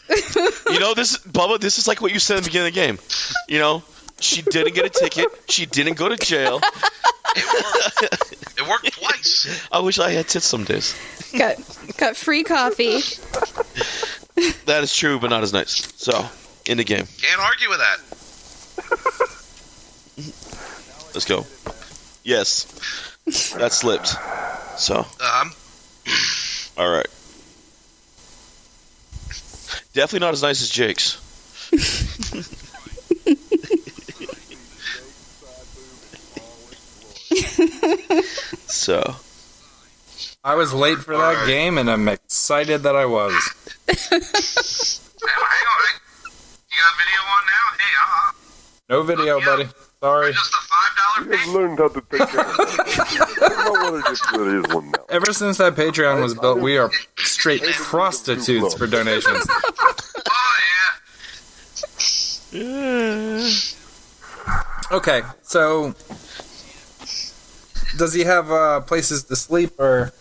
You know, Bubba, this is like what you said at the beginning of the game. You know, she didn't get a ticket. She didn't go to jail. It worked twice. I wish I had tits some days. Got free coffee. That is true, but not as nice. So, in the game. Can't argue with that. Let's go. Yes. That slipped. So, alright. Definitely not as nice as Jake's. So, I was late for that game, and I'm excited that I was. Hey, hang on. You got video on now? Hey, No video, buddy. Sorry. just a $5 You have learned how to take care of it. My mother just put his one now. Ever since that Patreon was built, we are straight prostitutes for donations. Oh, yeah. Okay, so does he have places to sleep, or?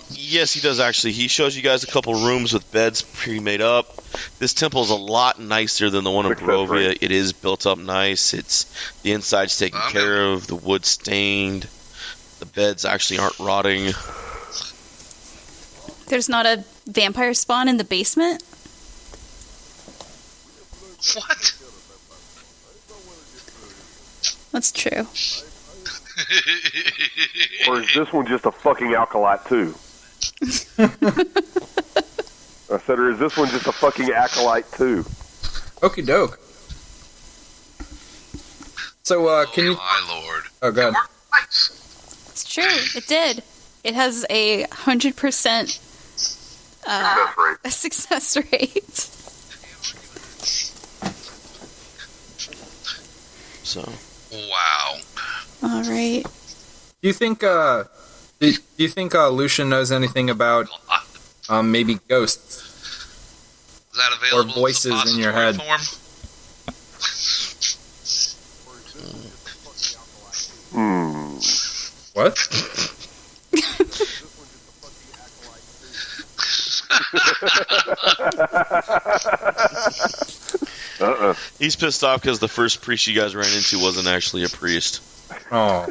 Yes, he does actually. He shows you guys a couple rooms with beds pre-made up. This temple is a lot nicer than the one in Barovia. It is built up nice. The inside's taken care of. The wood's stained. The beds actually aren't rotting. There's not a vampire spawn in the basement? What? That's true. Or is this one just a fucking Alkalite too? I said, or is this one just a fucking Acolyte too? Okie doke. So, can you? My lord. Oh, God. It's true. It did. It has a 100% success rate. So. Wow. All right. Do you think? Do you think Lucian knows anything about maybe ghosts Is that or available voices in your head? form? What? He's pissed off because the first priest you guys ran into wasn't actually a priest. Oh.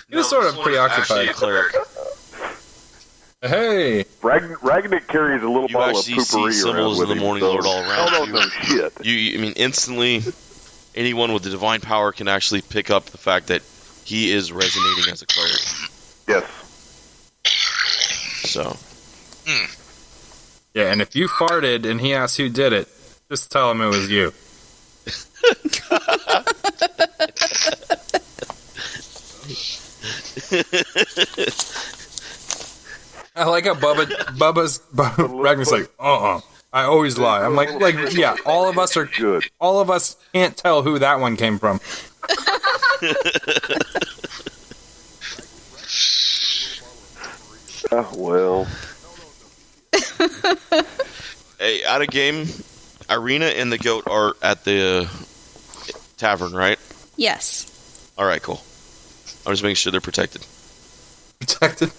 He was sort of preoccupied. Cleric. Hey. Ragnick carries a little You bottle of actually see poopery symbols around of with the him, Morning so Lord all around I don't you. know shit. I mean, instantly, anyone with the divine power can actually pick up the fact that he is resonating as a cleric. Yes. So, Yeah, and if you farted and he asks who did it, just tell him it was you. I like how Ragnar's like, I always lie. I'm like, yeah, all of us are good. All of us can't tell who that one came from. Well. hey, out of game, Irina and the goat are at the tavern, right? Yes. All right, cool. I'm just making sure they're protected. Protected?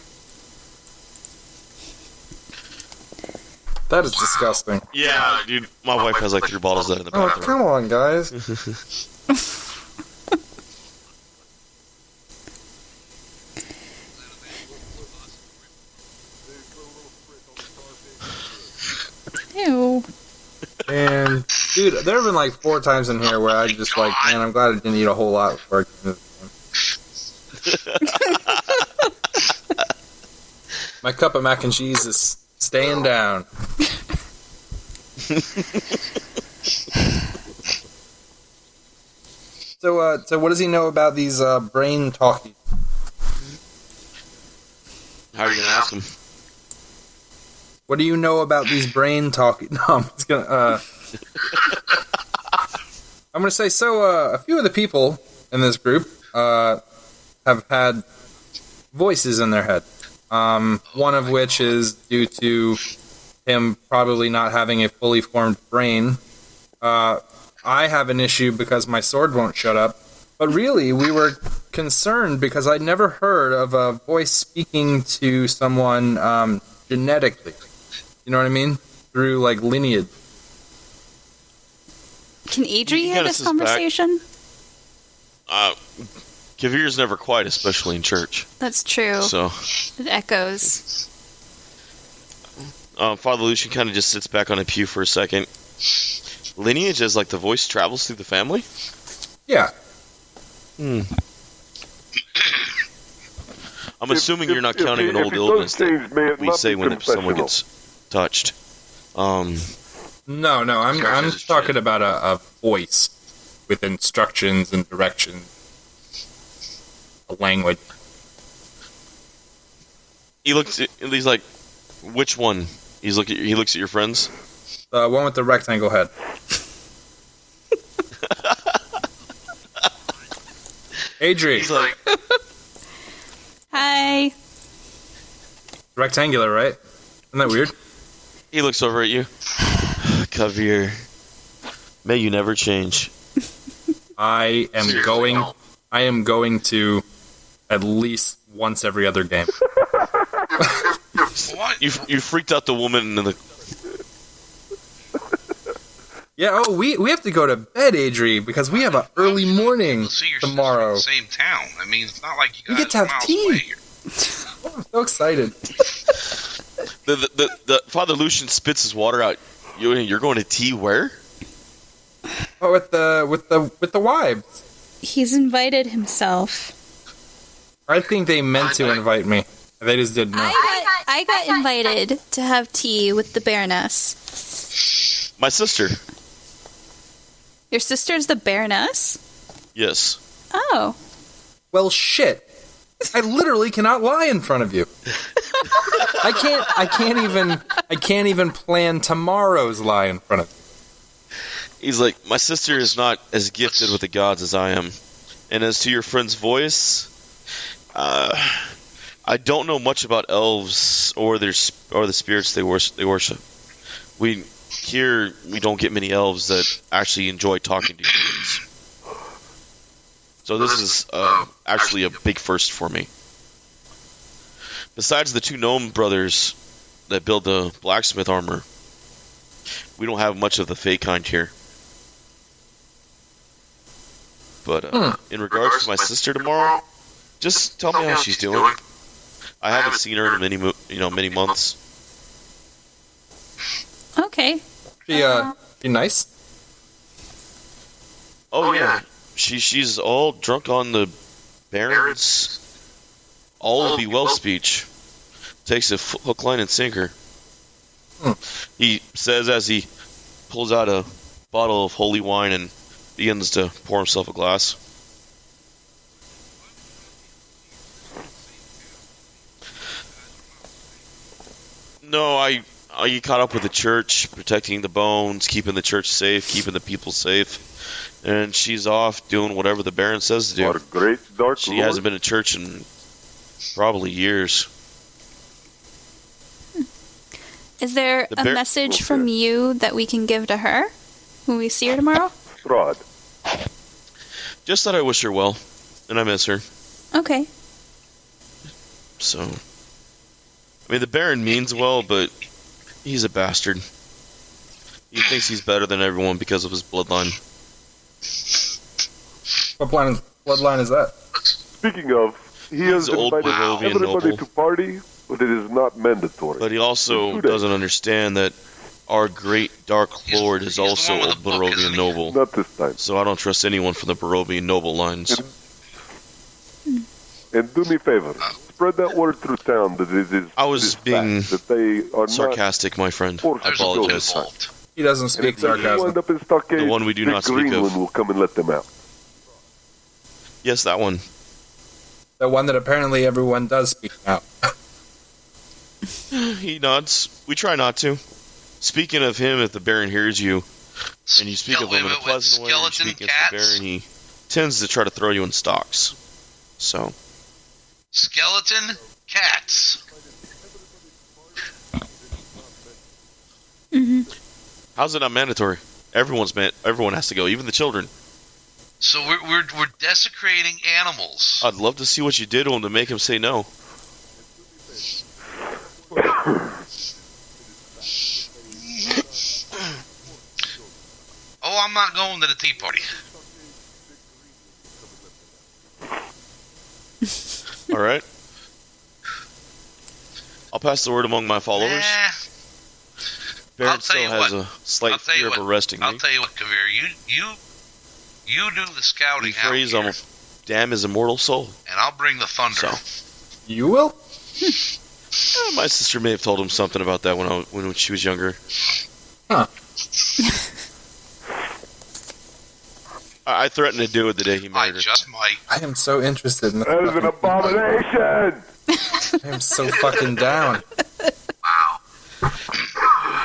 That is disgusting. Yeah, dude. My wife has like 3 bottles of that in the Oh, bathroom. come on, guys. Ew. And, dude, there have been like 4 times in here where I just like, man, I'm glad I didn't eat a whole lot before I came to this My cup of mac and cheese is staying down. So what does he know about these brain talkies? How are you gonna ask him? What do you know about these brain talkies? No, I'm just gonna. I'm gonna say so. A few of the people in this group have had voices in their head. One of which is due to him probably not having a fully formed brain. I have an issue because my sword won't shut up. But really, we were concerned because I'd never heard of a voice speaking to someone genetically. You know what I mean? Through, like, lineage. Can Adri hear this conversation? Kavir's never quiet, especially in church. That's true. So it echoes. Father Lucian kind of just sits back on a pew for a second. Lineage is like the voice travels through the family? Yeah. I'm assuming you're not counting an old illness that we say when someone gets touched. No, I'm talking about a voice with instructions and directions. A language. He's like, which one? He looks at your friends? The one with the rectangle head. Adri. He's like, hi. Rectangular, right? Isn't that weird? He looks over at you. Kavir, may you never change. I am going to at least once every other game. What? You freaked out the woman in the... Yeah, we have to go to bed, Adri, because we have an early morning See your tomorrow. sister in the same town. I mean, it's not like you We guys get to have miles tea. away here. Oh, I'm so excited. The Father Lucian spits his water out. You're going to tea where? Oh, with the wives. He's invited himself. I think they meant to invite me. They just didn't know. I got invited to have tea with the Baroness. My sister. Your sister's the Baroness? Yes. Oh. Well, shit. I literally cannot lie in front of you. I can't even plan tomorrow's lie in front of you. He's like, my sister is not as gifted with the gods as I am. And as to your friend's voice, I don't know much about elves or the spirits they worship. We don't get many elves that actually enjoy talking to humans. So this is actually a big first for me. Besides the two gnome brothers that build the blacksmith armor, we don't have much of the fey kind here. But in regards to my sister tomorrow, just tell me how she's doing. I haven't seen her in many months. Okay. She nice? Oh yeah, she's all drunk on the Baron's all be well speech. Takes a hook, line, and sinker. He says as he pulls out a bottle of holy wine and begins to pour himself a glass. No, I get caught up with the church, protecting the bones, keeping the church safe, keeping the people safe. And she's off doing whatever the Baron says to do. What a great dark She lord. hasn't been to church in probably years. Is there a message from you that we can give to her when we see her tomorrow? Strahd. Just that I wish her well, and I miss her. Okay. So, I mean, the Baron means well, but he's a bastard. He thinks he's better than everyone because of his bloodline. What bloodline is that? Speaking of, he has old invited Barovian everybody noble. to party, but it is not mandatory. But he also doesn't understand that our great Dark Lord is also the one old with the book, isn't Barovian he? noble. Not this time. So I don't trust anyone from the Barovian noble lines. And do me a favor, spread that word through town that it is. I was this being fact that they are sarcastic, my friend. Not I There's a bill apologize. involved. He doesn't And speak if they sarcasm. wind up in Stockade, The one we do the not speak green of. one will come and let them out. Yes, that one. The one that apparently everyone does speak out. He nods. We try not to. Speaking of him, if the Baron hears you, and you speak of him in a pleasant way, you speak against the Baron, he tends to try to throw you in stocks. So, Skeleton cats. how's it not mandatory? Everyone has to go, even the children. So we're desecrating animals. I'd love to see what you did to him to make him say no. Oh, I'm not going to the tea party. All right. I'll pass the word among my followers. Nah. Baron I'll tell still you has what. a slight I'll tell you fear of what. arresting I'll me. tell you what, Kavir. You do the scouting out Phrase, here, I'm damn his immortal soul. and I'll bring the thunder. So. You will? My sister may have told him something about that when she was younger. Huh. I threatened to do it the day he I married her. just might. I am so interested in That is an the abomination! I am so fucking down. Wow.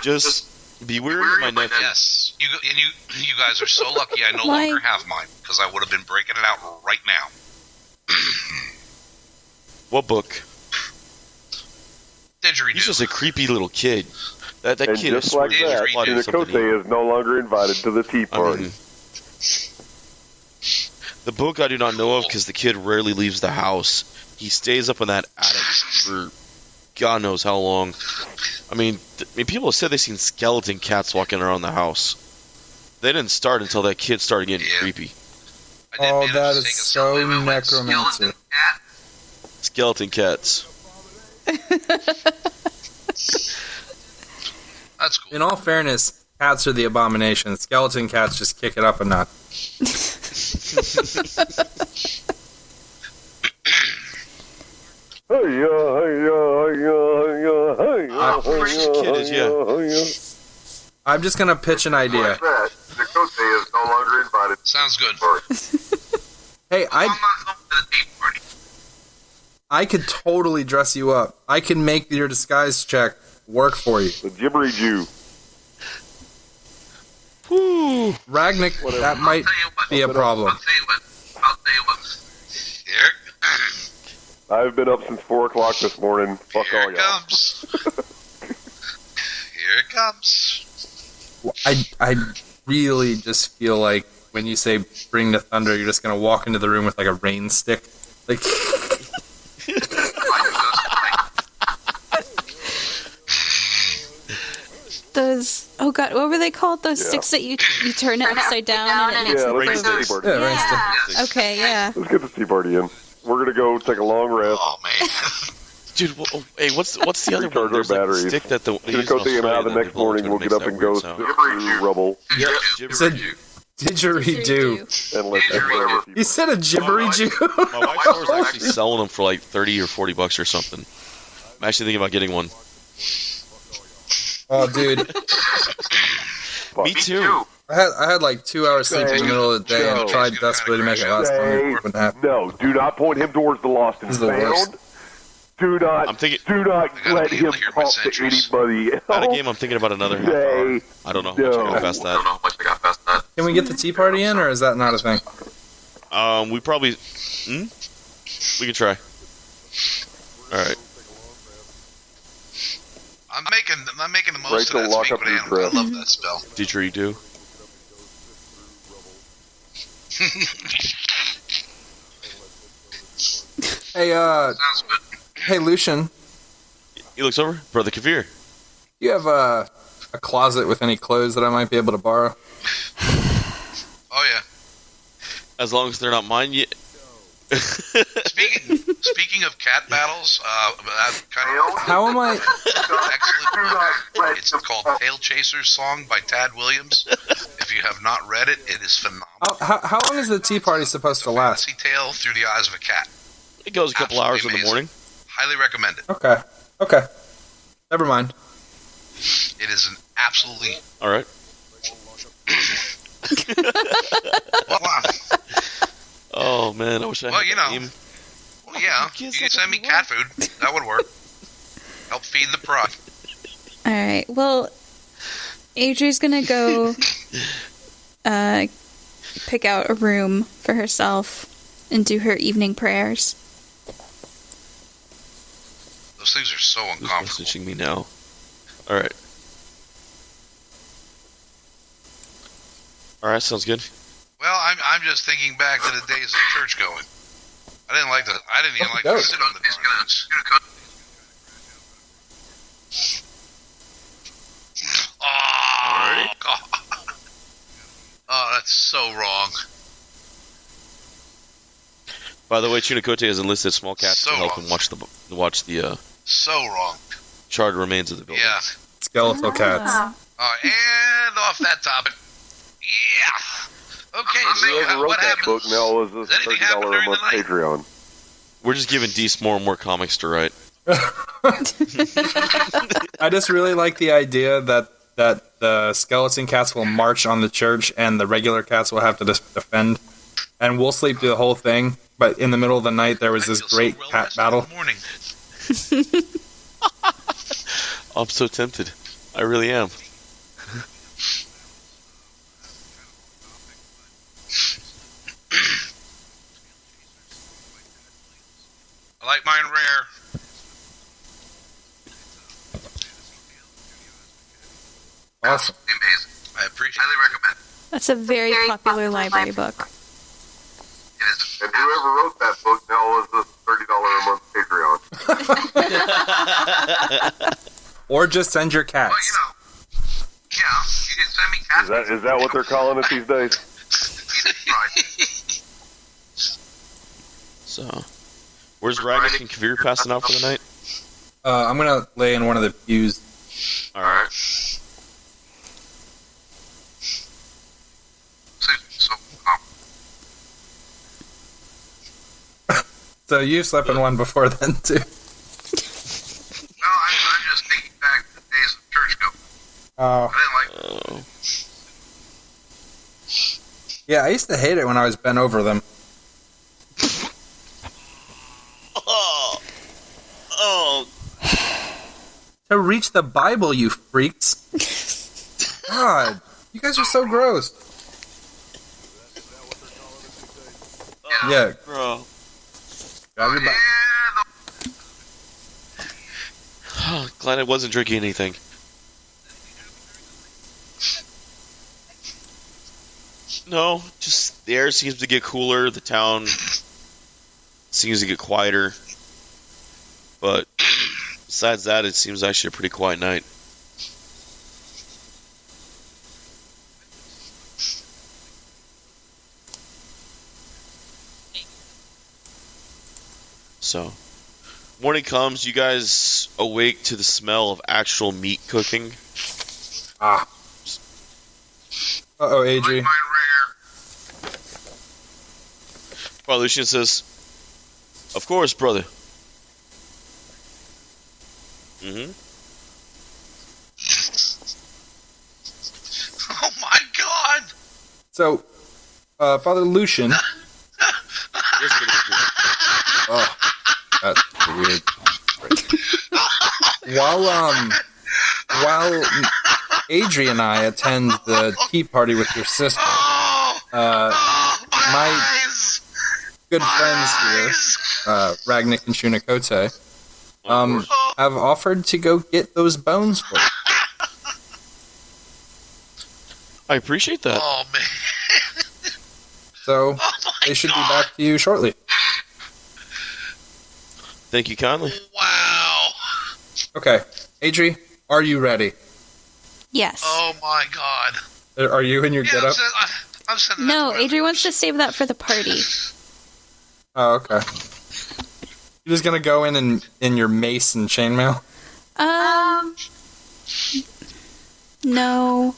Just be wary of my nephew. Yes. You guys are so lucky I no Why- longer have mine, because I would have been breaking it out right now. What book? Didgeridoo. He's just a creepy little kid. That And kid is just like swearing that, he's plotting something evil. Chinacote is no longer invited to the tea I party. mean, the book I do not know of because the kid rarely leaves the house. He stays up in that attic for God knows how long. I mean, people have said they've seen skeleton cats walking around the house. They didn't start until that kid started getting Yeah. creepy. I did Oh, make a that mistake is of so saying my necromancy. skeleton cat. Skeleton cats. That's cool. In all fairness, cats are the abomination. Skeleton cats just kick it up a notch. I'm just gonna pitch an idea. Like that, Chinacote is no longer invited. Sounds good. Hey, I'm not going to the tea party. I could totally dress you up. I can make your disguise check work for you. The gibbery Jew. Ragnick, that might be a problem. I'll tell you what. Here, I've been up since 4 o'clock this morning. Fuck here all it y'all. comes. Here it comes. I really just feel like when you say bring the thunder, you're just gonna walk into the room with like a rain stick. Like Those, oh god, what were they called? Those Yeah. sticks that you turn it upside down and it makes Yeah, it let's go. get the tea party. yeah, rain stick. Okay, yeah. Let's get the tea party in. We're gonna go take a long rest. Oh man. Dude, hey, what's the other Recharge one? our There's like the batteries. stick that they use in Chinacote and I, Australia the that next they blow morning, into we'll and get makes up and that go weird sound. through rubble He said didgeridoo. and let whatever. He said a gibbery Jew. My wife's store is actually selling them for like $30 or $40 or something. I'm actually thinking about getting one. Oh, dude, Me too. I had like 2 hours sleep in the middle of the day and I tried desperately to make it last time. It wouldn't happen. No, do not point him towards the lost and He's the worst. found. Do not. I'm thinking- Do not I gotta let be able him to hear my talk to centuries. anybody else. At a game, I'm thinking about another half hour. Say I don't know how much I no. got past that. Can we get the tea party in, or is that not a thing? We probably. We can try. All right. I'm making the most Rachel, of that lock speak up with your animals. I breath. love that spell. Didgeridoo. Hey, Sounds good. hey, Lucian, He looks over. Brother Kavir. you have a closet with any clothes that I might be able to borrow? Oh yeah. As long as they're not mine yet. Speaking of cat battles, that kind of How am I? excellent. It's called Tail Chaser's Song by Tad Williams. If you have not read it, it is phenomenal. How long is the tea party supposed to last? Fancy tale through the eyes of a cat. It goes a couple hours in the morning. Highly recommend it. Okay. Never mind. It is an absolutely... All right. Oh, man. I wish I had that meme. Well, yeah. You can send me cat food. That would work. Help feed the prod. All right. Well, Adri's gonna go pick out a room for herself and do her evening prayers. Those things are so Who's uncomfortable. messaging me now? All right. All right, sounds good. Well, I'm just thinking back to the days of church going. I didn't even like to sit on the bed. Oh, God. Oh, that's so wrong. By the way, Chunicote has enlisted small cats to help him watch the So wrong. charred remains of the building. Yeah. Skeletal cats. And off that topic. Yeah. Okay, Whoever so wrote what that happened? book now is this anything happen $30 a during month the night? Patreon. We're just giving Deese more and more comics to write. I just really like the idea that the skeleton cats will march on the church and the regular cats will have to defend. And we'll sleep through the whole thing, but in the middle of the night there was this great cat battle. Morning. I'm so tempted. I really am. I like mine rare. Awesome. Amazing. I appreciate Highly it. recommend. That's a very popular library book. It is. And whoever wrote that book now is this $30 a month Patreon. Or just send your cats. Well, yeah, you can send me cat Is that what they're calling it these days? So, where's Ragnick and Kavir passing out for the night? I'm gonna lay in one of the pews. All right. So you slept in one before then too. Well, I'm just thinking back to the days of church going. Oh. I didn't like Yeah, I used to hate it when I was bent over them. Oh. To reach the Bible, you freaks. God, you guys are so gross. Yeah. Bro. Grab your Bible. Glad I wasn't drinking anything. No, just the air seems to get cooler. The town seems to get quieter. But besides that, it seems actually a pretty quiet night. So, morning comes, you guys awake to the smell of actual meat cooking. Ah. Uh-oh, Adri. Father Lucian says, "Of course, brother." Mm-hmm. Oh my God! So, Father Lucian. Oh, that's weird. While Adri and I attend the tea party with your sister, my good friends here, Ragnick and Chunicote, have offered to go get those bones for you. I appreciate that. Oh man! So they should be back to you shortly. Thank you kindly. Wow! Okay, Adri, are you ready? Yes. Oh my God! Are you in your getup? I'm sending No, that to Adri wants to save that for the party. Oh, okay. You're just gonna go in your mace and chainmail? No.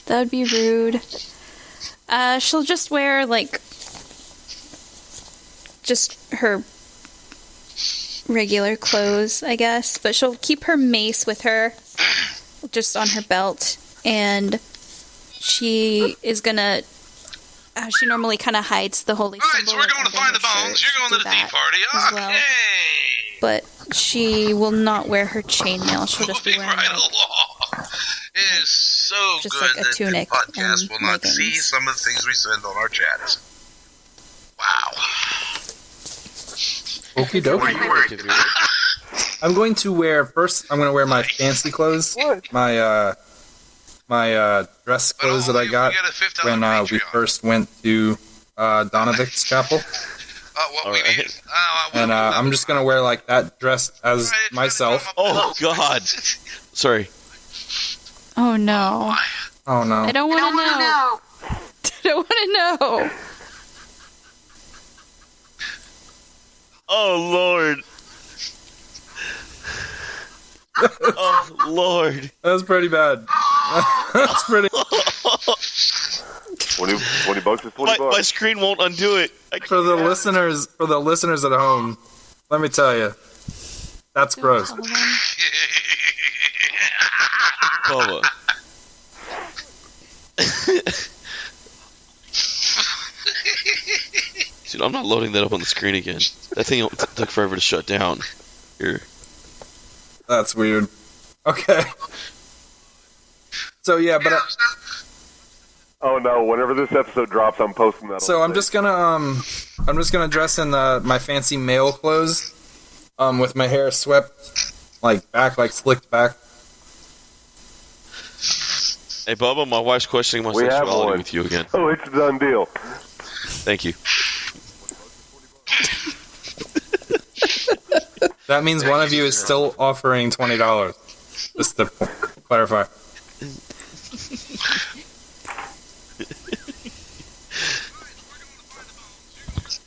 That would be rude. She'll just wear, like, just her regular clothes, I guess, but she'll keep her mace with her, just on her belt, and she is gonna. She normally kind of hides the holy symbol. Alright, so we're going to find the bones. You're going to the tea party. as well. Okay. But she will not wear her chainmail. She'll just be Moving wearing right like, along. It is so just good like a that tunic the podcast and will not leggings. see some of the things we send on our chats. Wow. Okie dokie. I'm going to wear my fancy clothes. My dress clothes that I got when we first went to Donovic's chapel. What we need. And I'm just gonna wear like that dress as myself. Oh God! Sorry. oh no. Oh no. I don't want to know. I don't want to know. Oh Lord. Oh Lord. That's pretty bad. That's pretty. 20 bucks is 20 My bucks. screen won't undo it. For the listeners at home, let me tell you, that's gross. Bubba. Dude, I'm not loading that up on the screen again. That thing took forever to shut down. Here. That's weird. Okay. So yeah, but Oh no! Whenever this episode drops, I'm posting that. so on I'm just gonna dress in my fancy male clothes, with my hair swept slicked back. Hey, Bubba, my wife's questioning my We have sexuality one. with you again. Oh, it's a done deal. Thank you. That means one of you is still offering $20. Just to clarify.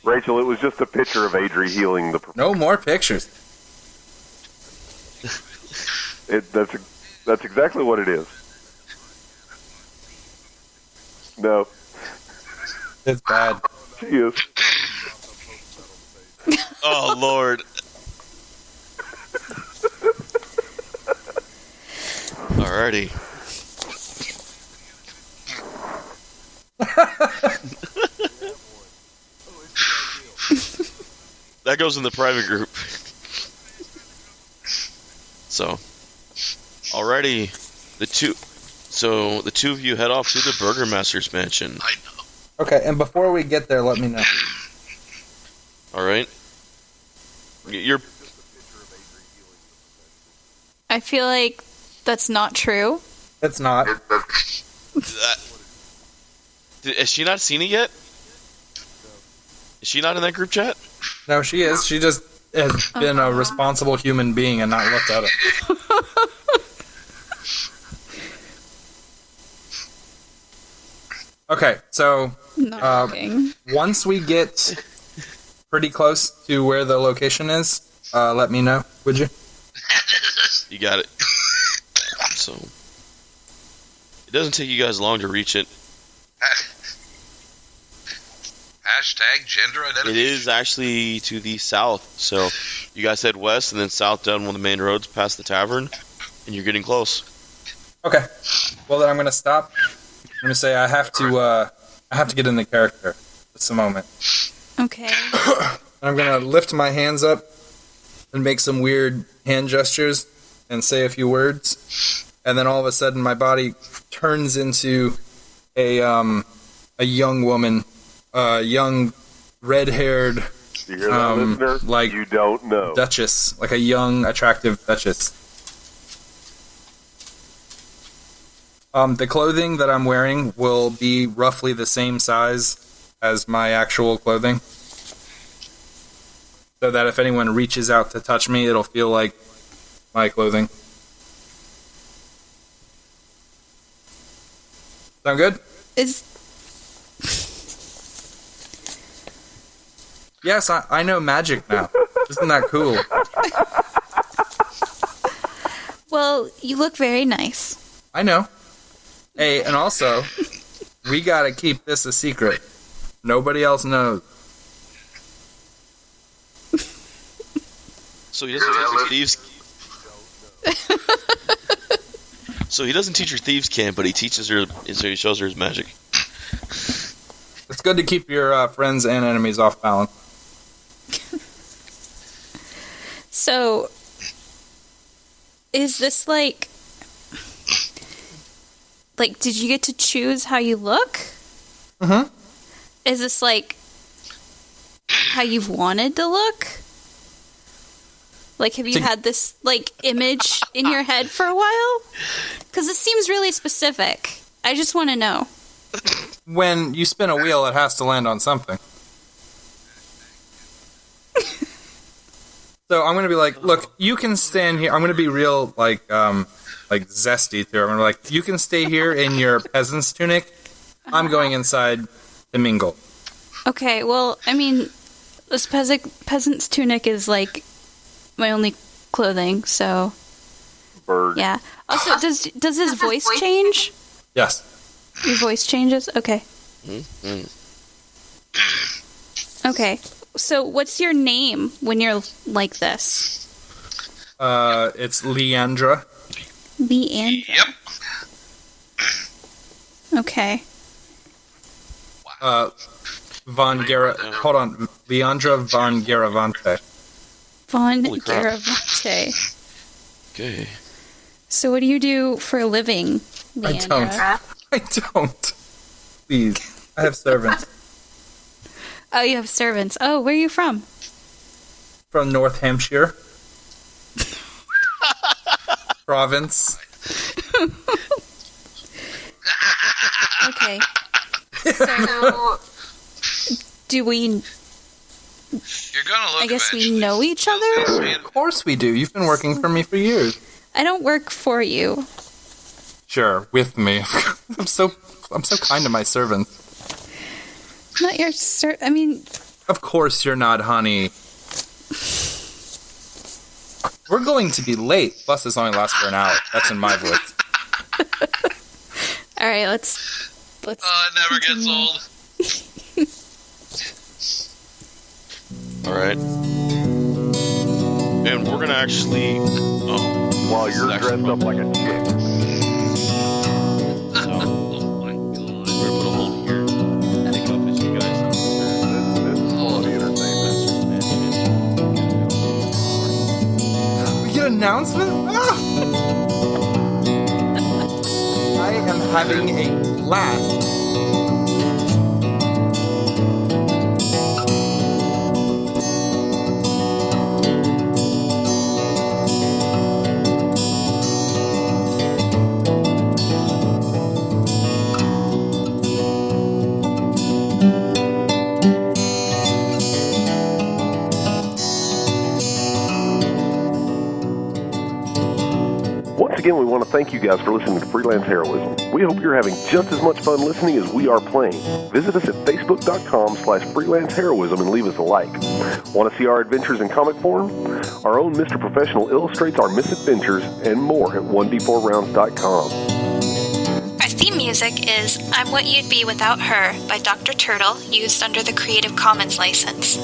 Rachel, it was just a picture of Adri healing the. No more pictures. That's exactly what it is. No, It's bad. she is. Oh Lord. Alrighty. That goes in the private group. So, alrighty, the two of you head off to the Burgermaster's mansion. I know. Okay, and before we get there, let me know. All right. You're I feel like that's not true. It's not. has she not seen it yet? Is she not in that group chat? No, she is. She just has been a responsible human being and not looked at it. Okay, so Not looking. once we get pretty close to where the location is, let me know, would you? You got it. So it doesn't take you guys long to reach it. Hashtag gender identity. It is actually to the south. So you guys head west and then south down one of the main roads past the tavern, and you're getting close. Okay. Well, then I'm going to stop. I'm going to say I have to get into character just a moment. Okay. And I'm going to lift my hands up and make some weird hand gestures and say a few words. And then all of a sudden my body turns into a young woman, young red-haired You hear that, listener? like You don't know. duchess, like a young, attractive duchess. The clothing that I'm wearing will be roughly the same size as my actual clothing. So that if anyone reaches out to touch me, it'll feel like my clothing. Sound good? Yes, I know magic now. Isn't that cool? Well, you look very nice. I know. Hey, and also, we gotta keep this a secret. Nobody else knows. So he doesn't teach her thieves. So he doesn't teach her thieves' camp, but he teaches her. So he shows her his magic. It's good to keep your friends and enemies off balance. So, is this like, did you get to choose how you look? Mm-hmm. Is this like how you've wanted to look? Like, have you had this image in your head for a while? Because it seems really specific. I just want to know. When you spin a wheel, it has to land on something. So I'm going to be like, look, you can stand here. I'm going to be real, zesty to her. I'm going to be like, you can stay here in your peasant's tunic. I'm going inside to mingle. Okay, well, I mean, this peasant's tunic is, my only clothing, so... Bird. Yeah. Also, does his voice change? Yes. Your voice changes? Okay. Mm-hmm. Okay. So, what's your name when you're like this? It's Leandra. Leandra. Yep. Okay. Von Gara... Hold on. Leandra Von Garavante. Von Holy crap. Garavante. Okay. So, what do you do for a living, Leandra? I don't. Please. I have servants. Oh, you have servants. Oh, where are you from? From North Hampshire. Province. Okay. So, do we... You're gonna look I guess we eventually. know each other? Of course we do. You've been working for me for years. I don't work for you. Sure, with me. I'm so kind to my servants. Not your I mean... Of course you're not, honey. We're going to be late. Plus, this only lasts for an hour. That's in my voice. All right, let's. It never gets old. All right. And we're gonna actually. While you're dressed up like a chick. So, we're gonna put a hold here. Pick up as you guys. This is quality entertainment. We get an announcement? Ah! I am having a blast. Once again, we want to thank you guys for listening to Freelance Heroism. We hope you're having just as much fun listening as we are playing. Visit us at facebook.com/freelanceheroism and leave us a like. Want to see our adventures in comic form? Our own Mr. Professional illustrates our misadventures and more at 1d4rounds.com. Our theme music is I'm What You'd Be Without Her by Dr. Turtle, used under the Creative Commons license.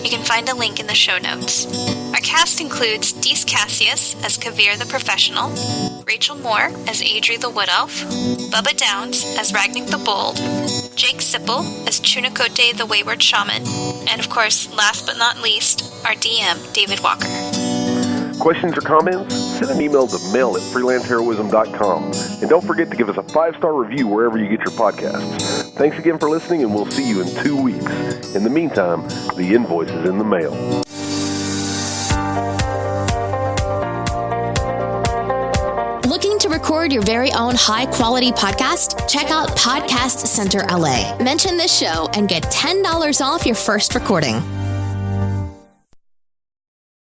You can find a link in the show notes. Our cast includes Dees Cassius as Kavir the Professional, Rachel Moore as Adri the Wood Elf, Bubba Downs as Ragnik the Bold, Jake Sipple as Chunikote the Wayward Shaman, and of course, last but not least, our DM, David Walker. Questions or comments? Send an email to mail@freelanceheroism.com. And don't forget to give us a 5-star review wherever you get your podcasts. Thanks again for listening, and we'll see you in 2 weeks. In the meantime, the invoice is in the mail. Looking to record your very own high-quality podcast? Check out Podcast Center LA. Mention this show and get $10 off your first recording.